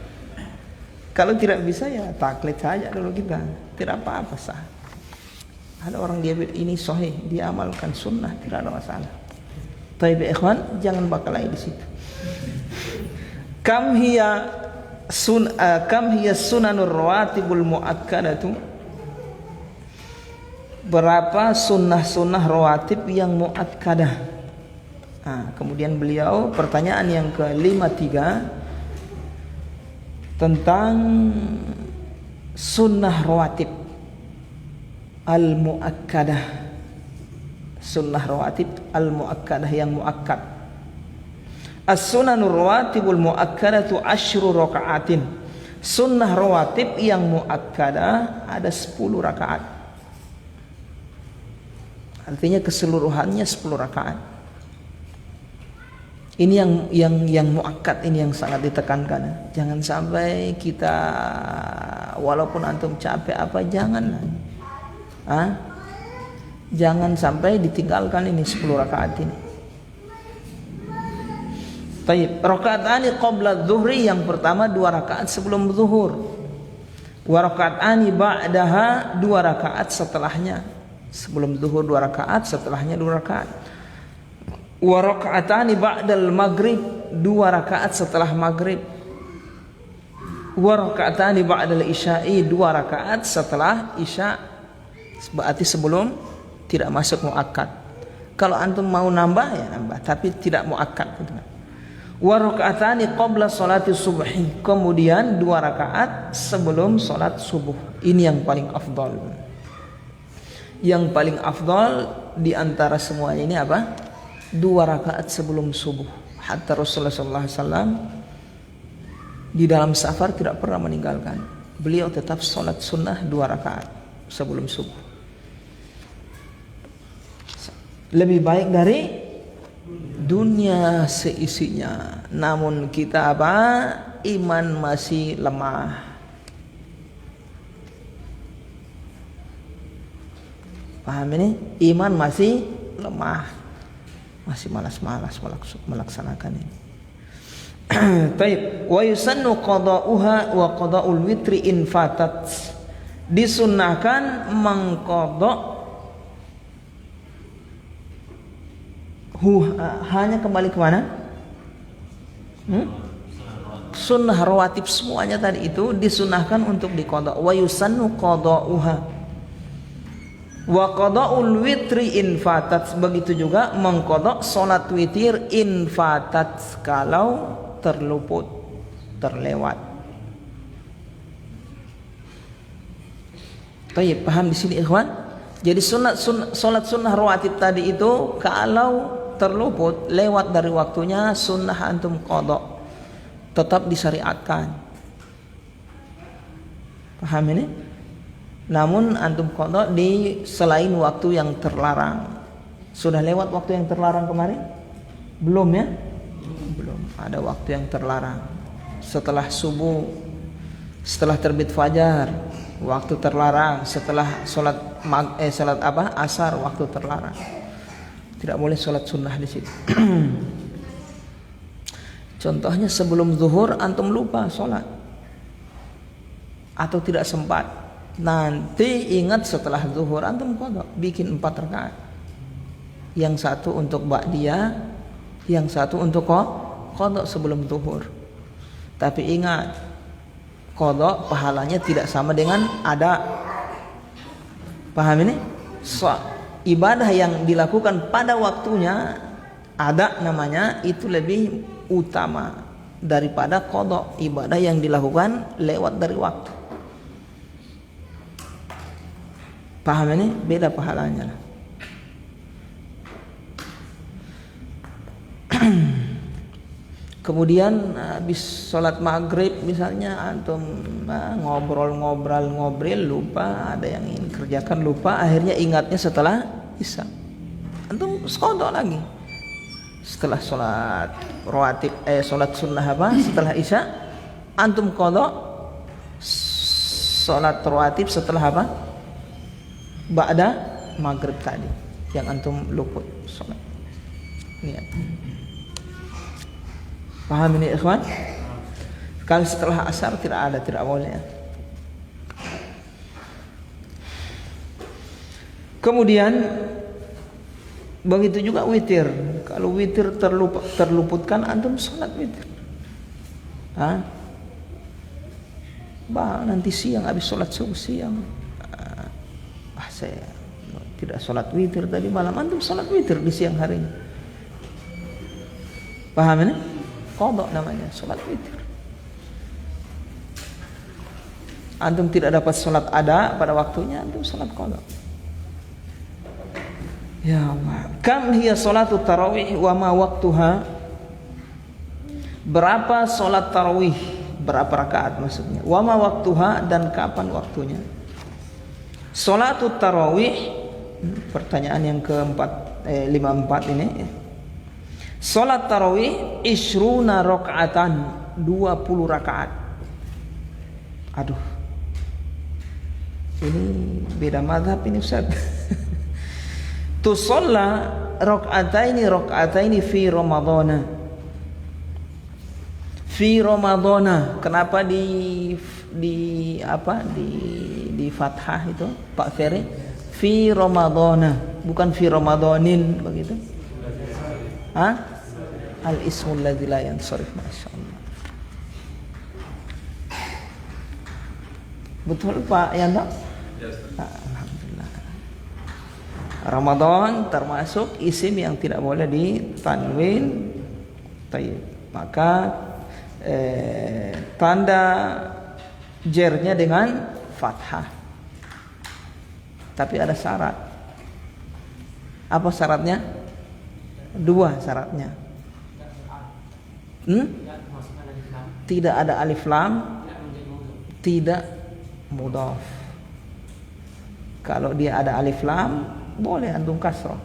Kalau tidak bisa ya taklid saja dulu kita, tidak apa-apa sah. Ada orang dia bilang ini sahih, dia amalkan sunnah, tidak ada masalah. Taib ikhwan, jangan bakal lagi di situ. Kam hiya sunanur rawatibul muakkadatu? Berapa sunnah-sunnah rawatib yang muakkadah? Kemudian beliau pertanyaan yang ke-53 tentang sunnah rawatib al-muakkadah. Sunnah rawatib al-muakkadah yang muakkad. As-sunanur rawatibul muakkadatu 10 raka'atin. Sunnah rawatib yang muakkadah ada 10 rakaat. Artinya keseluruhannya 10 rakaat. Ini yang muakkad, ini yang sangat ditekankan. Jangan sampai kita walaupun antum capek apa janganlah. Jangan sampai ditinggalkan ini 10 rakaat ini. Baik, rakaatani qabla dzuhri, yang pertama 2 rakaat sebelum zuhur. Wa rakaatani ba'daha, 2 rakaat setelahnya. Sebelum zuhur 2 rakaat, setelahnya 2 rakaat. Wa rakaatani ba'dal maghrib, 2 rakaat setelah maghrib. Wa rakaatani ba'dal isya'i, 2 rakaat setelah isya. Berarti sebelum tidak masuk muakkad. Kalau antum mau nambah ya nambah, tapi tidak muakkad gitu kan. Wa raka'atani qabla sholati subhi, kemudian 2 rakaat sebelum salat subuh. Ini yang paling afdal. Yang paling afdal di antara semuanya ini apa? 2 rakaat sebelum subuh. Hatta Rasulullah sallallahu alaihi wasallam di dalam safar tidak pernah meninggalkan. Beliau tetap salat sunnah 2 rakaat sebelum subuh. Lebih baik dari dunia seisinya. Namun kita apa? Iman masih lemah. Paham ini? Iman masih lemah. Masih malas-malas melaksanakan ini. Baik, wa yusannu qada'uha wa qada'ul witri in fatat. Disunnahkan mengqada' hanya kembali ke mana? Sunnah rawatib semuanya tadi itu disunahkan untuk diqada. Wa yusannu qada'uha wa qada'ul witri in fatat. Begitu juga mengqada salat witir in fatat, kalau terluput, terlewat. Baik, paham di sini ikhwan? Jadi salat sunnah rawatib tadi itu kalau terluput, lewat dari waktunya, sunnah antum qada, tetap disyariatkan. Paham ini? Namun antum qada di selain waktu yang terlarang. Sudah lewat waktu yang terlarang kemarin? Belum ya? Belum. Ada waktu yang terlarang. Setelah subuh, setelah terbit fajar, waktu terlarang. Setelah salat asar, waktu terlarang. Tidak boleh sholat sunnah di situ. Contohnya sebelum zuhur antum lupa sholat atau tidak sempat, nanti ingat setelah zuhur antum qada, bikin 4 rakaat. Yang satu untuk ba'diyah, yang satu untuk qada sebelum zuhur. Tapi ingat, qada pahalanya tidak sama dengan ada. Paham ini? Ibadah yang dilakukan pada waktunya, ada namanya, itu lebih utama daripada qada, ibadah yang dilakukan lewat dari waktu. Paham ini? Beda pahalanya. Kemudian habis sholat maghrib misalnya antum ngobrol lupa, ada yang ingin kerjakan lupa, akhirnya ingatnya setelah isya. Antum qada lagi. Setelah sholat rawatib sholat sunnah setelah isya, antum qada sholat rawatib setelah ba'da maghrib tadi yang antum luput sholat. Niat. Paham ini ikhwan? Kalau setelah asar tidak boleh. Kemudian begitu juga witir. Kalau witir terluputkan, antum sholat witir. Nanti siang habis sholat subuh siang. Saya tidak sholat witir tadi malam, antum sholat witir di siang harinya. Paham ini? Qada namanya, sholat witir. Antum tidak dapat sholat ada pada waktunya, antum sholat qada. Ya Allah. Kam hiya sholatu tarawih wa ma waktuha? Berapa sholat tarawih? Berapa rakaat maksudnya? Wa ma waktuha, dan kapan waktunya? Sholatu tarawih, pertanyaan yang keempat, 54 ini. Sholat tarawih ishruna rakaatan, 20 rakaat. Aduh, ini beda mazhab ini Ustaz. Tusalla rakaataini fi Ramadhana. Fi Ramadhana. Kenapa di fathah itu Pak Ferry? Fi Ramadhana, bukan fi Ramadhanin begitu. Al-ismul ladzi la yansarif, masyaallah. Betul Pak Yanda? Alhamdulillah. Ramadan termasuk isim yang tidak boleh ditanwin. Maka tanda jernya dengan fathah. Tapi ada syarat. Apa syaratnya? 2 syaratnya. Tidak ada alif lam, tidak mudhaf. Kalau dia ada alif lam, boleh antum kasrah.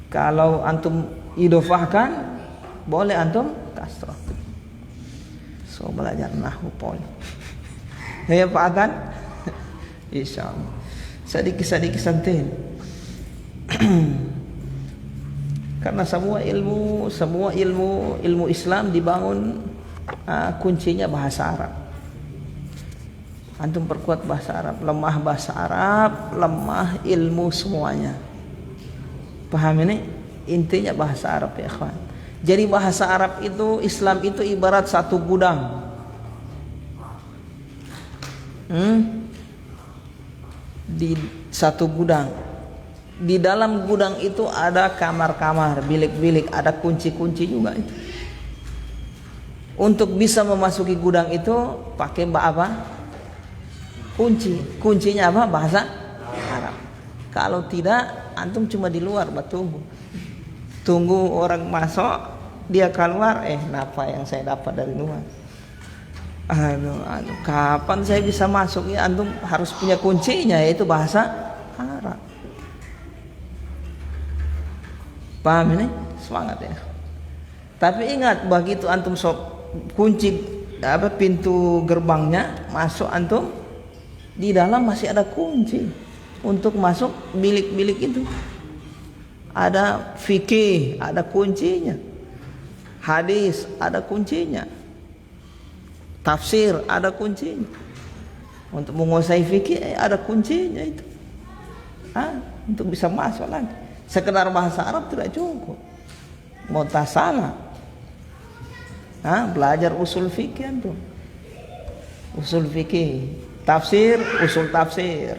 Kalau antum idhofahkan, boleh antum kasrah. So belajar nahwu poli. Ya Pak Adan? Insyaallah. Sedikit santai. Karena semua ilmu Islam dibangun kuncinya bahasa Arab. Antum perkuat bahasa Arab, lemah bahasa Arab, lemah ilmu semuanya. Paham ini? Intinya bahasa Arab ya ikhwan. Jadi bahasa Arab itu, Islam itu ibarat satu gudang. Di satu gudang. Di dalam gudang itu ada kamar-kamar, bilik-bilik, ada kunci-kunci juga itu. Untuk bisa memasuki gudang itu pakai apa? Kunci. Kuncinya apa? Bahasa Arab. Kalau tidak, antum cuma di luar bertunggu. Tunggu orang masuk, dia keluar, apa yang saya dapat dari luar? Kapan saya bisa masuk? Ya antum harus punya kuncinya, yaitu bahasa Arab. Paham ini? Semangat ya. Tapi ingat, begitu antum kunci pintu gerbangnya, masuk antum, di dalam masih ada kunci untuk masuk bilik-bilik itu. Ada fikih, ada kuncinya. Hadis, ada kuncinya. Tafsir, ada kuncinya. Untuk menguasai fikih, ada kuncinya itu. Untuk bisa masuk lagi. Sekedar bahasa Arab tidak cukup. Mutasala. Belajar usul fikih antum. Usul fikih, tafsir, usul tafsir.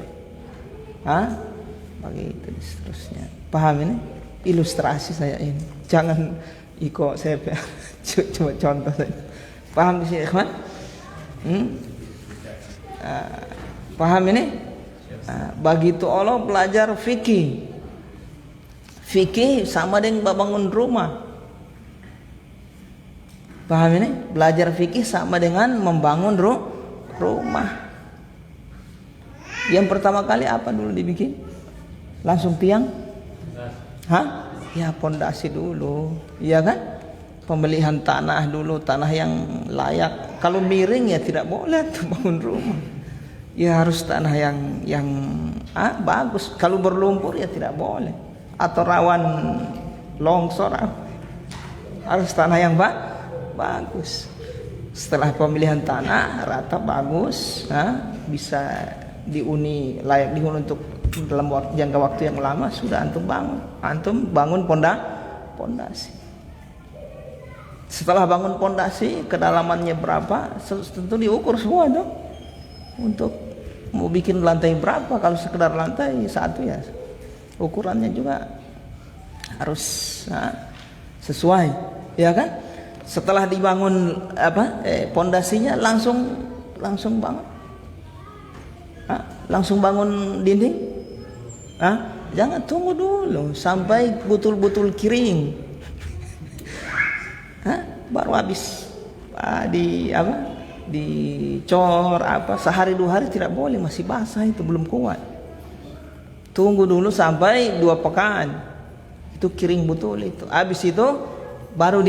Begitu seterusnya. Paham ini? Ilustrasi saya ini. Jangan ikut saya cuma contoh saja. Paham di sini, ikhwan? Paham ini? Begitu Allah belajar fikih. Fikih sama dengan bangun rumah. Paham ini? Belajar fikih sama dengan membangun rumah. Yang pertama kali apa dulu dibikin? Langsung tiang? Hah? Ya pondasi dulu, iya kan? Pembelian tanah dulu, tanah yang layak. Kalau miring ya tidak boleh tuh bangun rumah. Ya harus tanah yang bagus. Kalau berlumpur ya tidak boleh. Atau rawan longsor, harus tanah yang bagus. Setelah pemilihan tanah rata bagus, bisa dihuni, layak dihuni untuk dalam jangka waktu yang lama, sudah antum bangun pondasi. Setelah bangun pondasi, kedalamannya berapa tentu diukur semua dong. Untuk mau bikin lantai berapa, kalau sekedar lantai satu ya ukurannya juga harus sesuai, ya kan? Setelah dibangun pondasinya langsung bangun, langsung bangun dinding, jangan tunggu dulu sampai betul-betul kering, baru habis dicor sehari 2 hari tidak boleh, masih basah itu belum kuat. Tunggu dulu sampai 2 pekan itu kering betul itu. Habis itu baru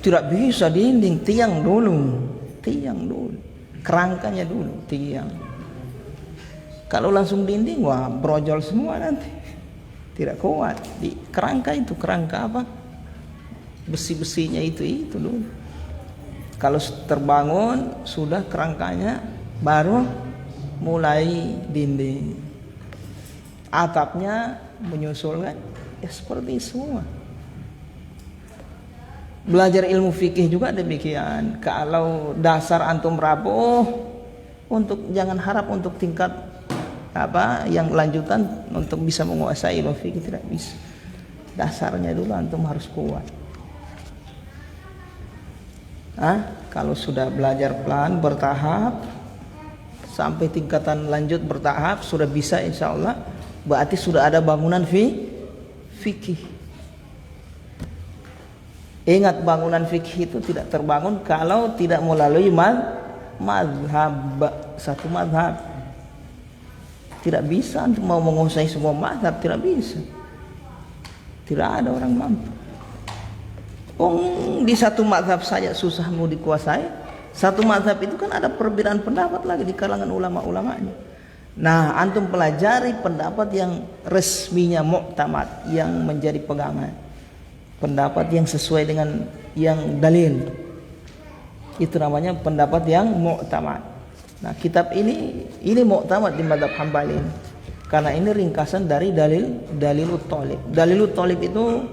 tidak bisa dinding, tiang dulu, kerangkanya dulu tiang. Kalau langsung dinding, wah brojol semua nanti, tidak kuat. Di kerangka itu, besi-besinya itu dulu. Kalau terbangun sudah kerangkanya, baru mulai dinding, atapnya menyusul kan, ya seperti semua. Belajar ilmu fikih juga demikian. Kalau dasar antum rapuh, jangan harap untuk tingkat yang lanjutan untuk bisa menguasai ilmu fikih, tidak bisa. Dasarnya dulu antum harus kuat. Kalau sudah belajar pelan bertahap sampai tingkatan lanjut bertahap sudah bisa, insya Allah berarti sudah ada bangunan fikih. Ingat, bangunan fikih itu tidak terbangun kalau tidak melalui satu madhab. Tidak bisa untuk mau menguasai semua madhab, tidak bisa. Tidak ada orang mampu. Di satu madhab saja susah mau dikuasai. Satu madhab itu kan ada perbedaan pendapat lagi di kalangan ulama-ulamanya. Nah, antum pelajari pendapat yang resminya mu'tamad, yang menjadi pegangan, pendapat yang sesuai dengan yang dalil. Itu namanya pendapat yang mu'tamad. Nah, kitab ini mu'tamad di mazhab Hambali, karena ini ringkasan dari Dalilut Thalib. Dalilut Thalib itu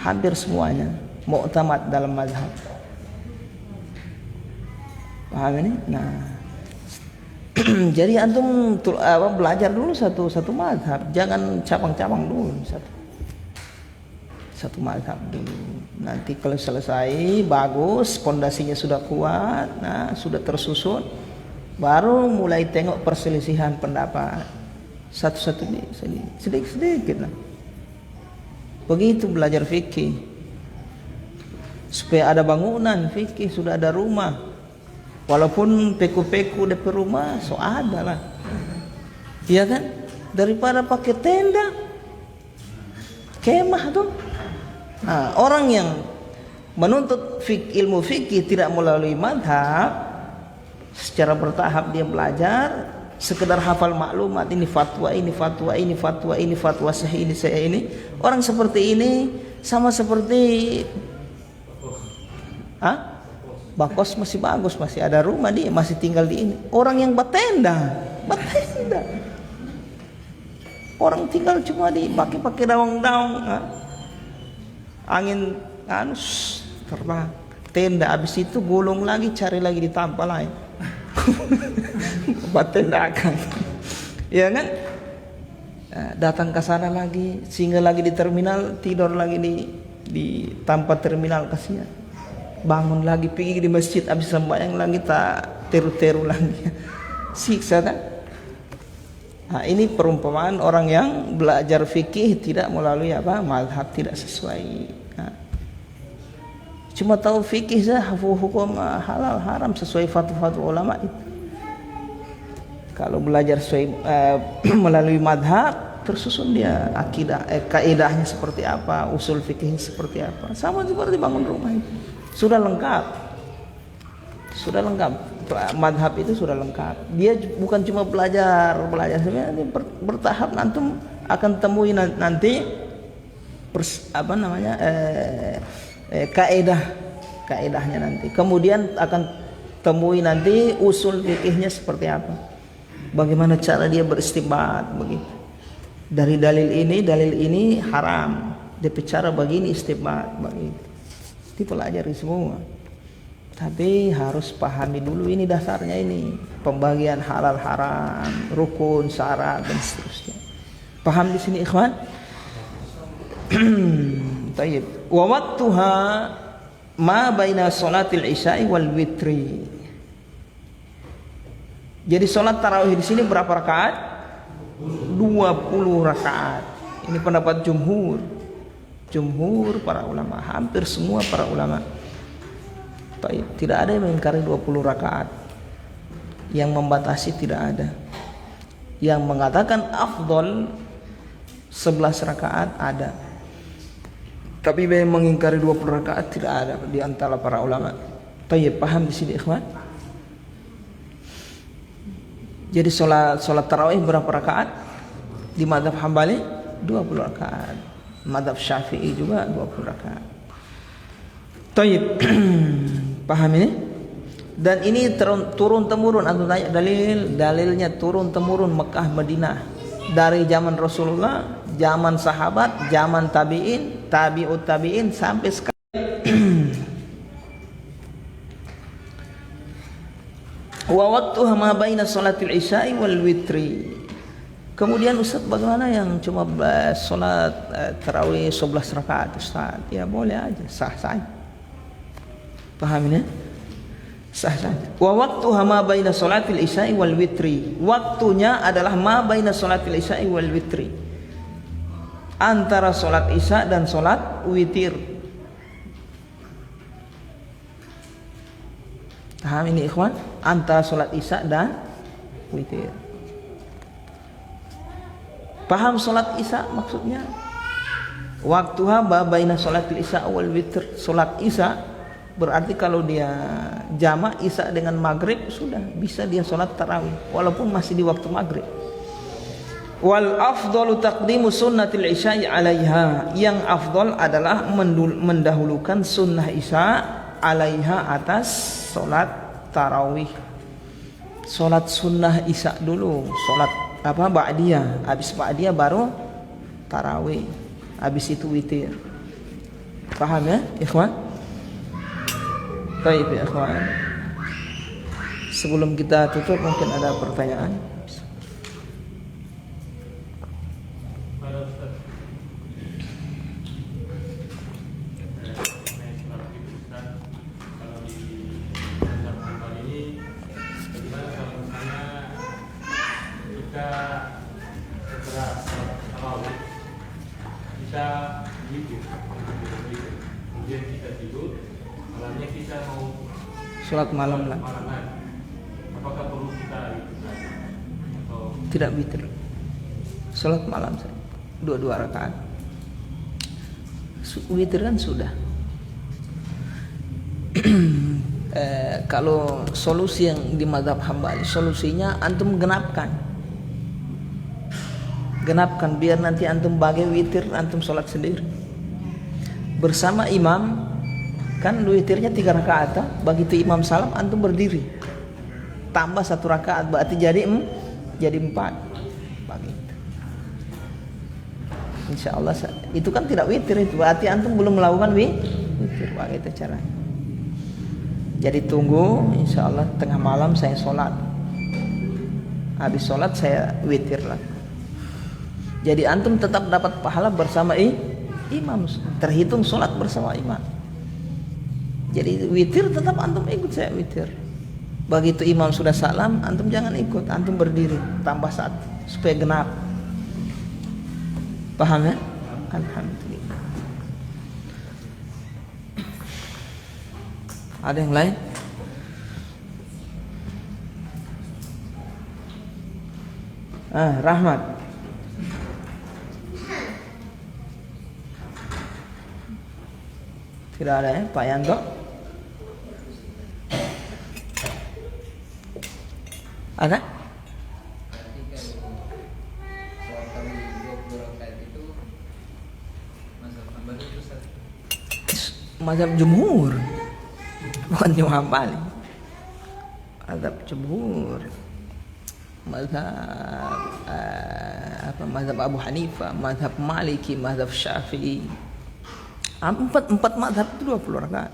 hampir semuanya mu'tamad dalam mazhab. Paham ini? Nah, jadi antum belajar dulu satu mazhab, jangan cabang-cabang dulu, satu mazhab dulu. Nanti kalau selesai bagus, pondasinya sudah kuat, sudah tersusun, baru mulai tengok perselisihan pendapat satu-satu, sedikit-sedikit lah. Begitu belajar fikih, supaya ada bangunan fikih, sudah ada rumah. Walaupun peku-peku DP rumah, ada lah, iya kan? Daripada pakai tenda, kemah tuh. Nah, orang yang menuntut ilmu fikih tidak melalui madhab, secara bertahap dia belajar, sekedar hafal maklumat, ini fatwa, ini fatwa, ini fatwa, ini fatwa sahih, ini saya ini. Orang seperti ini sama seperti Bakos masih bagus, masih ada rumah, dia masih tinggal di ini. Orang yang batenda. Orang tinggal cuma pakai daun-daun, angin terbang, tenda, habis itu gulung lagi, cari lagi di tempat lain. Batenda akan, ya kan? Datang ke sana lagi, singgah lagi di terminal, tidur lagi di tempat terminal, kasihan. Bangun lagi, pergi di masjid, habis sembahyang lagi tak teru-teru lagi, siksa kan? Nah, ini perumpamaan orang yang belajar fikih tidak melalui mazhab, tidak sesuai. Nah, cuma tahu fikih saja, hukum halal haram sesuai fatwa-fatwa ulama itu. Kalau belajar sesuai melalui mazhab, tersusun dia akidah, kaidahnya seperti apa, usul fikihnya seperti apa. Sama seperti bangun rumah itu. Sudah lengkap. Sudah lengkap. Madhab itu sudah lengkap. Dia bukan cuma belajar sebenarnya bertahap. Antum akan temui nanti kaedahnya nanti. Kemudian akan temui nanti usul fikihnya seperti apa. Bagaimana cara dia beristinbat begitu. Dari dalil ini haram. Dia bicara begini istinbat begitu. Dipelajari semua. Tapi harus pahami dulu ini dasarnya, ini pembagian halal haram, rukun, syarat dan seterusnya. Paham di sini ikhwan? Tayyib. Wa waqtuha ma baina salatil isya'i wal witri. Jadi salat tarawih di sini berapa rakaat? 20 rakaat. Ini pendapat jumhur. Jumhur para ulama, hampir semua para ulama. Tidak ada yang mengingkari 20 rakaat. Yang membatasi tidak ada. Yang mengatakan afdol 11 rakaat ada. Tapi yang mengingkari 20 rakaat tidak ada di antara para ulama. Tayyib, paham di sini ikhwan? Jadi salat tarawih berapa rakaat? Di mazhab Hambali 20 rakaat. Mazhab Syafi'i juga 20 rakaat. Tayyib. Paham ini? Dan ini turun temurun. Antum tanya dalilnya turun temurun Mekah Madinah dari zaman Rasulullah, zaman sahabat, zaman tabi'in, tabi'ut tabi'in sampai sekarang. Wa waqtuha ma baina salatil isya'i wal witri. Kemudian Ustaz, bagaimana yang cuma salat tarawih 11 rakaat Ustaz? Ya boleh aja, sah saja. Paham ini? Sah saja. Wa waqtuha ma baina salatil isya'i wal witri. Waktunya adalah ma baina salatil isya'i wal witri. Antara salat isya dan salat witir. Paham ini ikhwan? Antara salat isya dan witir. Paham salat isya maksudnya? Waktuha ma baina salatil isya wal witr. Salat isya berarti kalau dia jamak isya dengan maghrib sudah bisa dia sholat tarawih walaupun masih di waktu maghrib. Wal afdalu taqdimu sunnatil isya'i 'alaiha. Yang afdal adalah mendahulukan sunnah isya 'alaiha atas sholat tarawih. Sholat sunnah isya dulu, sholat ba'diyah. Habis ba'diyah baru tarawih. Habis itu witir. Paham ya, ikhwan? Baik ya kawan. Sebelum kita tutup mungkin ada pertanyaan. Kemudian kita tidur, malamnya kita mau Sholat malam lah. Apakah perlu kita atau tidak witir? Sholat malam saja, 22 rakaat. Witir kan sudah. Kalau solusi yang di mazhab Hambali, solusinya antum genapkan biar nanti antum bagi witir, antum sholat sendiri bersama imam. Kan witirnya 3 rakaat, begitu imam salam antum berdiri tambah 1 rakaat, berarti jadi 4 begitu. Insyaallah itu kan tidak witir, itu berarti antum belum melakukan witir. Begitu caranya. Jadi tunggu, insyaallah tengah malam saya sholat, habis sholat saya witir lah. Jadi antum tetap dapat pahala bersama imam, terhitung sholat bersama imam. Jadi witir tetap antum ikut saya witir. Begitu imam sudah salam, antum jangan ikut, antum berdiri tambah 1 supaya genap. Paham ya? Alhamdulillah. Ada yang lain? Rahmat. Tidak ada ya, Pak Yanto? Ada? Mazhab jumhur, bukan cuma Hambali. Mazhab jumhur, mazhab Abu Hanifah, mazhab Maliki, mazhab Syafi'i. Empat mazhab itu 20 rakaat.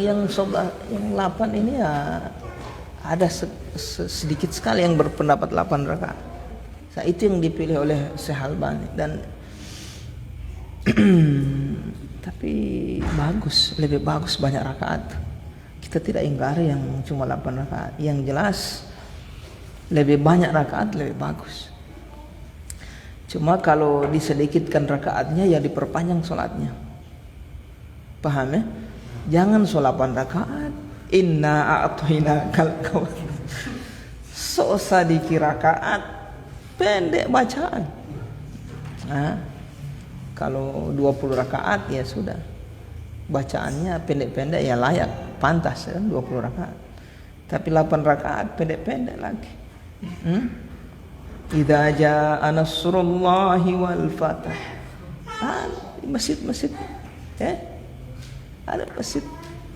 Yang 8 ini ya ada sedikit sekali yang berpendapat 8 rakaat. Nah, itu yang dipilih oleh Syekh Albani dan tapi lebih bagus banyak rakaat. Kita tidak ingkari yang cuma 8 rakaat. Yang jelas lebih banyak rakaat lebih bagus. Cuma kalau disedikitkan rakaatnya ya diperpanjang sholatnya. Paham ya? Jangan sholat 8 rakaat. Inna a'toina kal kautsar. So sedikit rakaat, pendek bacaan. Nah, kalau 20 rakaat ya sudah. Bacaannya pendek-pendek ya layak, pantas kan 20 rakaat. Tapi 8 rakaat pendek-pendek lagi. Idza jaa nasrullahi wal fath. Masjid-masjid ya. Ada masjid,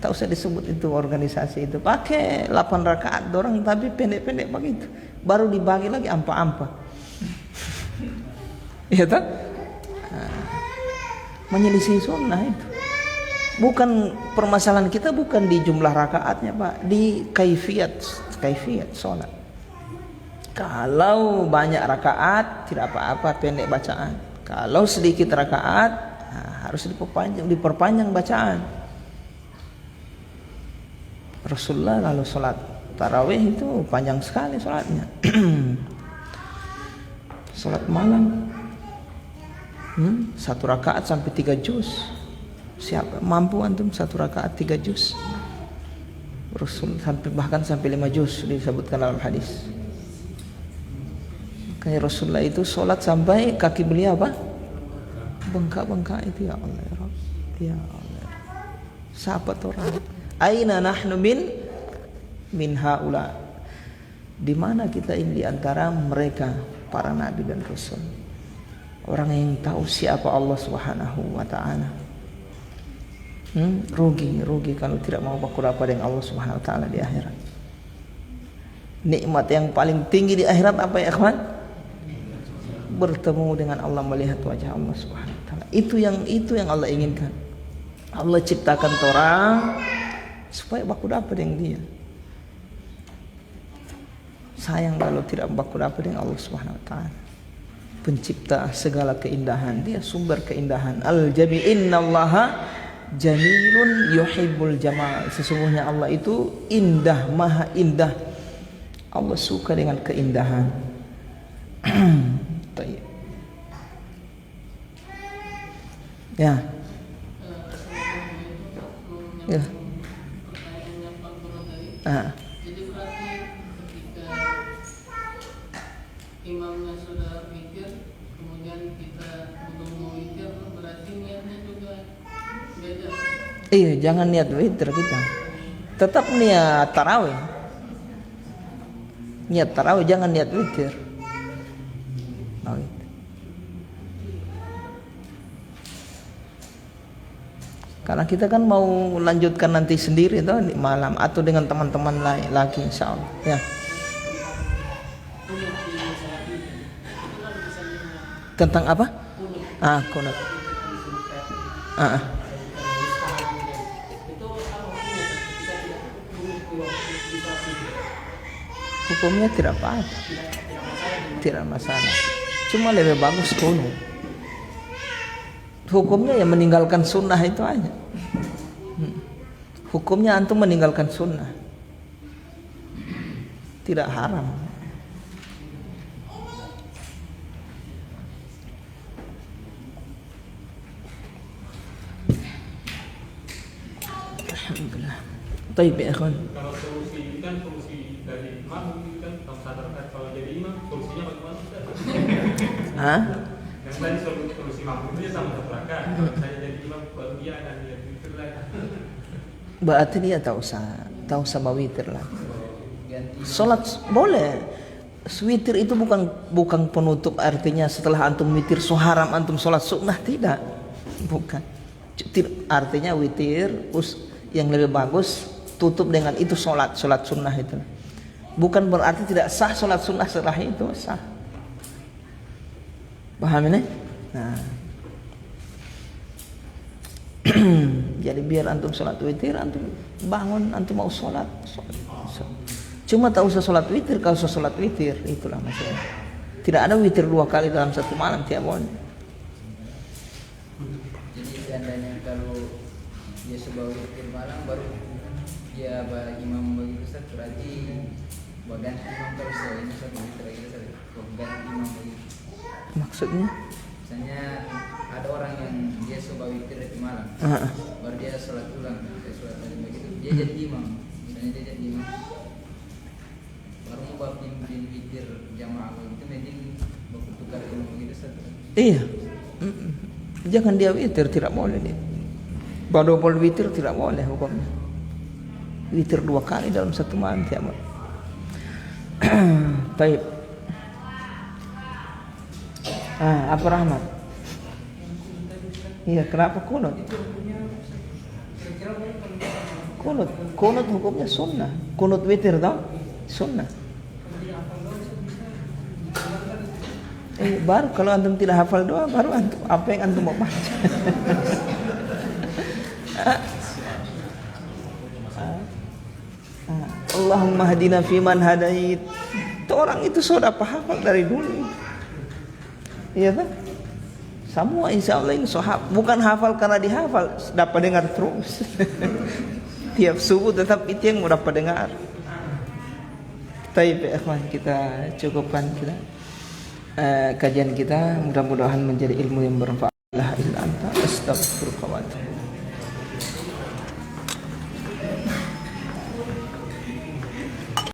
tak usah disebut itu organisasi itu. Pakai 8 rakaat dorang tapi pendek-pendek begitu. Baru dibagi lagi ampa-ampa. Iya tak? Menyelisih sunnah itu. Bukan permasalahan kita bukan di jumlah rakaatnya, Pak, di kaifiat sholat. Kalau banyak rakaat tidak apa-apa, pendek bacaan. Kalau sedikit rakaat harus diperpanjang bacaan. Rasulullah kalau sholat tarawih itu panjang sekali sholatnya. Sholat malam 1 rakaat sampai 3 juz. Siapa mampu antum 1 rakaat 3 juz? Rasul bahkan sampai 5 juz disebutkan dalam hadis. Kayak Rasulullah itu sholat sampai kaki beliau apa? Bengkak-bengkak itu, ya Allah ya Rabb. Ya Allah. Siapa orang? Aina nahnu min haula. Di mana kita ini di antara mereka para nabi dan rasul. Orang yang tahu siapa Allah Subhanahu wa taala. Rugi kalau tidak mau berkurapa dengan Allah Subhanahu wa taala di akhirat. Nikmat yang paling tinggi di akhirat apa ya, ikhwan? Bertemu dengan Allah, melihat wajah Allah Subhanahu wa taala. Itu yang Allah inginkan. Allah ciptakan orang supaya baku dapat dengan dia. Sayang kalau tidak baku dapat dengan Allah Subhanahu wa taala. Pencipta segala keindahan, dia sumber keindahan. Al-Jami, innallaha jamilun yuhibbul jamal. Sesungguhnya Allah itu indah, maha indah. Allah suka dengan keindahan. Ya. Ya. Jadi berarti ketika imamnya sudah mikir, kemudian kita belum mau mikir, berarti niatnya juga beda. Iya, jangan niat witir kita. Tetap niat tarawih. Niat tarawih, jangan niat witir. Oh, gitu. Karena kita kan mau lanjutkan nanti sendiri tuh di malam atau dengan teman-teman lain lagi insyaallah. Ya. Tentang apa? Kunut. Hukumnya tidak apa-apa. Tidak masalah. Cuma lebih bagus kunut. Hukumnya ya meninggalkan sunnah itu aja. Hukumnya antum meninggalkan sunnah. Tidak haram. Alhamdulillah. Baik ya ikhwan. Kalau solusi kan solusi dari imam mungkin kan kamu sadarkan kalau jadi imam solusinya bagaimana Ustaz? Hah? Yang tadi solusi makmum itu sama terperangkat. Kalau saya jadi imam baru dia akan lihat witir lagi. Berarti dia tak usah bawa witir lah. Salat boleh. Witir itu bukan penutup, artinya setelah antum witir so haram antum salat sunnah, tidak. Bukan. Artinya witir yang lebih bagus tutup dengan itu salat sunnah itu. Bukan berarti tidak sah salat sunnah setelah itu, sah. Paham ini? Nah. Jadi biar antum salat witir, antum bangun, antum mau salat. Cuma tak usah salat witir, kalau usah salat witir, itulah maksudnya. Tidak ada witir 2 kali dalam satu malam, tiap malam. Jadi seandainya kalau dia sebuah witir malam baru dia imam bagi Ustaz, berarti ganti imam terus ya, ini satu witir lagi Ustaz, ganti imam bagi. Maksudnya? Misalnya ada orang yang dia sebuah witir di malam, baru dia sholat ulang, dia sholat lagi begitu, dia jadi imam, misalnya dia jadi imam, baru mau pimpin witir jamaah itu, mending baku tukar imam begitu Ustaz. Iya. Jangan dia witir, tidak boleh dia. Badopol witir tidak boleh hukumnya. Witir 2 kali dalam satu malam tiap malam. Baik. Apa Rahmat? Iya, kenapa kunut? Kunut hukumnya sunnah. Kunut witir tau? Sunnah. Baru kalau antum tidak hafal doa, baru antum apa yang antum mau baca. Allahumma hadina fiman hadait. Itu orang itu sudah hafal dari dulu. Iya kan? Semua insya Allah ini bukan hafal karena dihafal, dapat dengar terus. Tiap subuh tetap itu yang mau dapat dengar. Baik ya ikhwan, kita cukupkan kita kajian kita, mudah-mudahan menjadi ilmu yang bermanfaat. La ilaha illa anta astaghfiruka wa atubu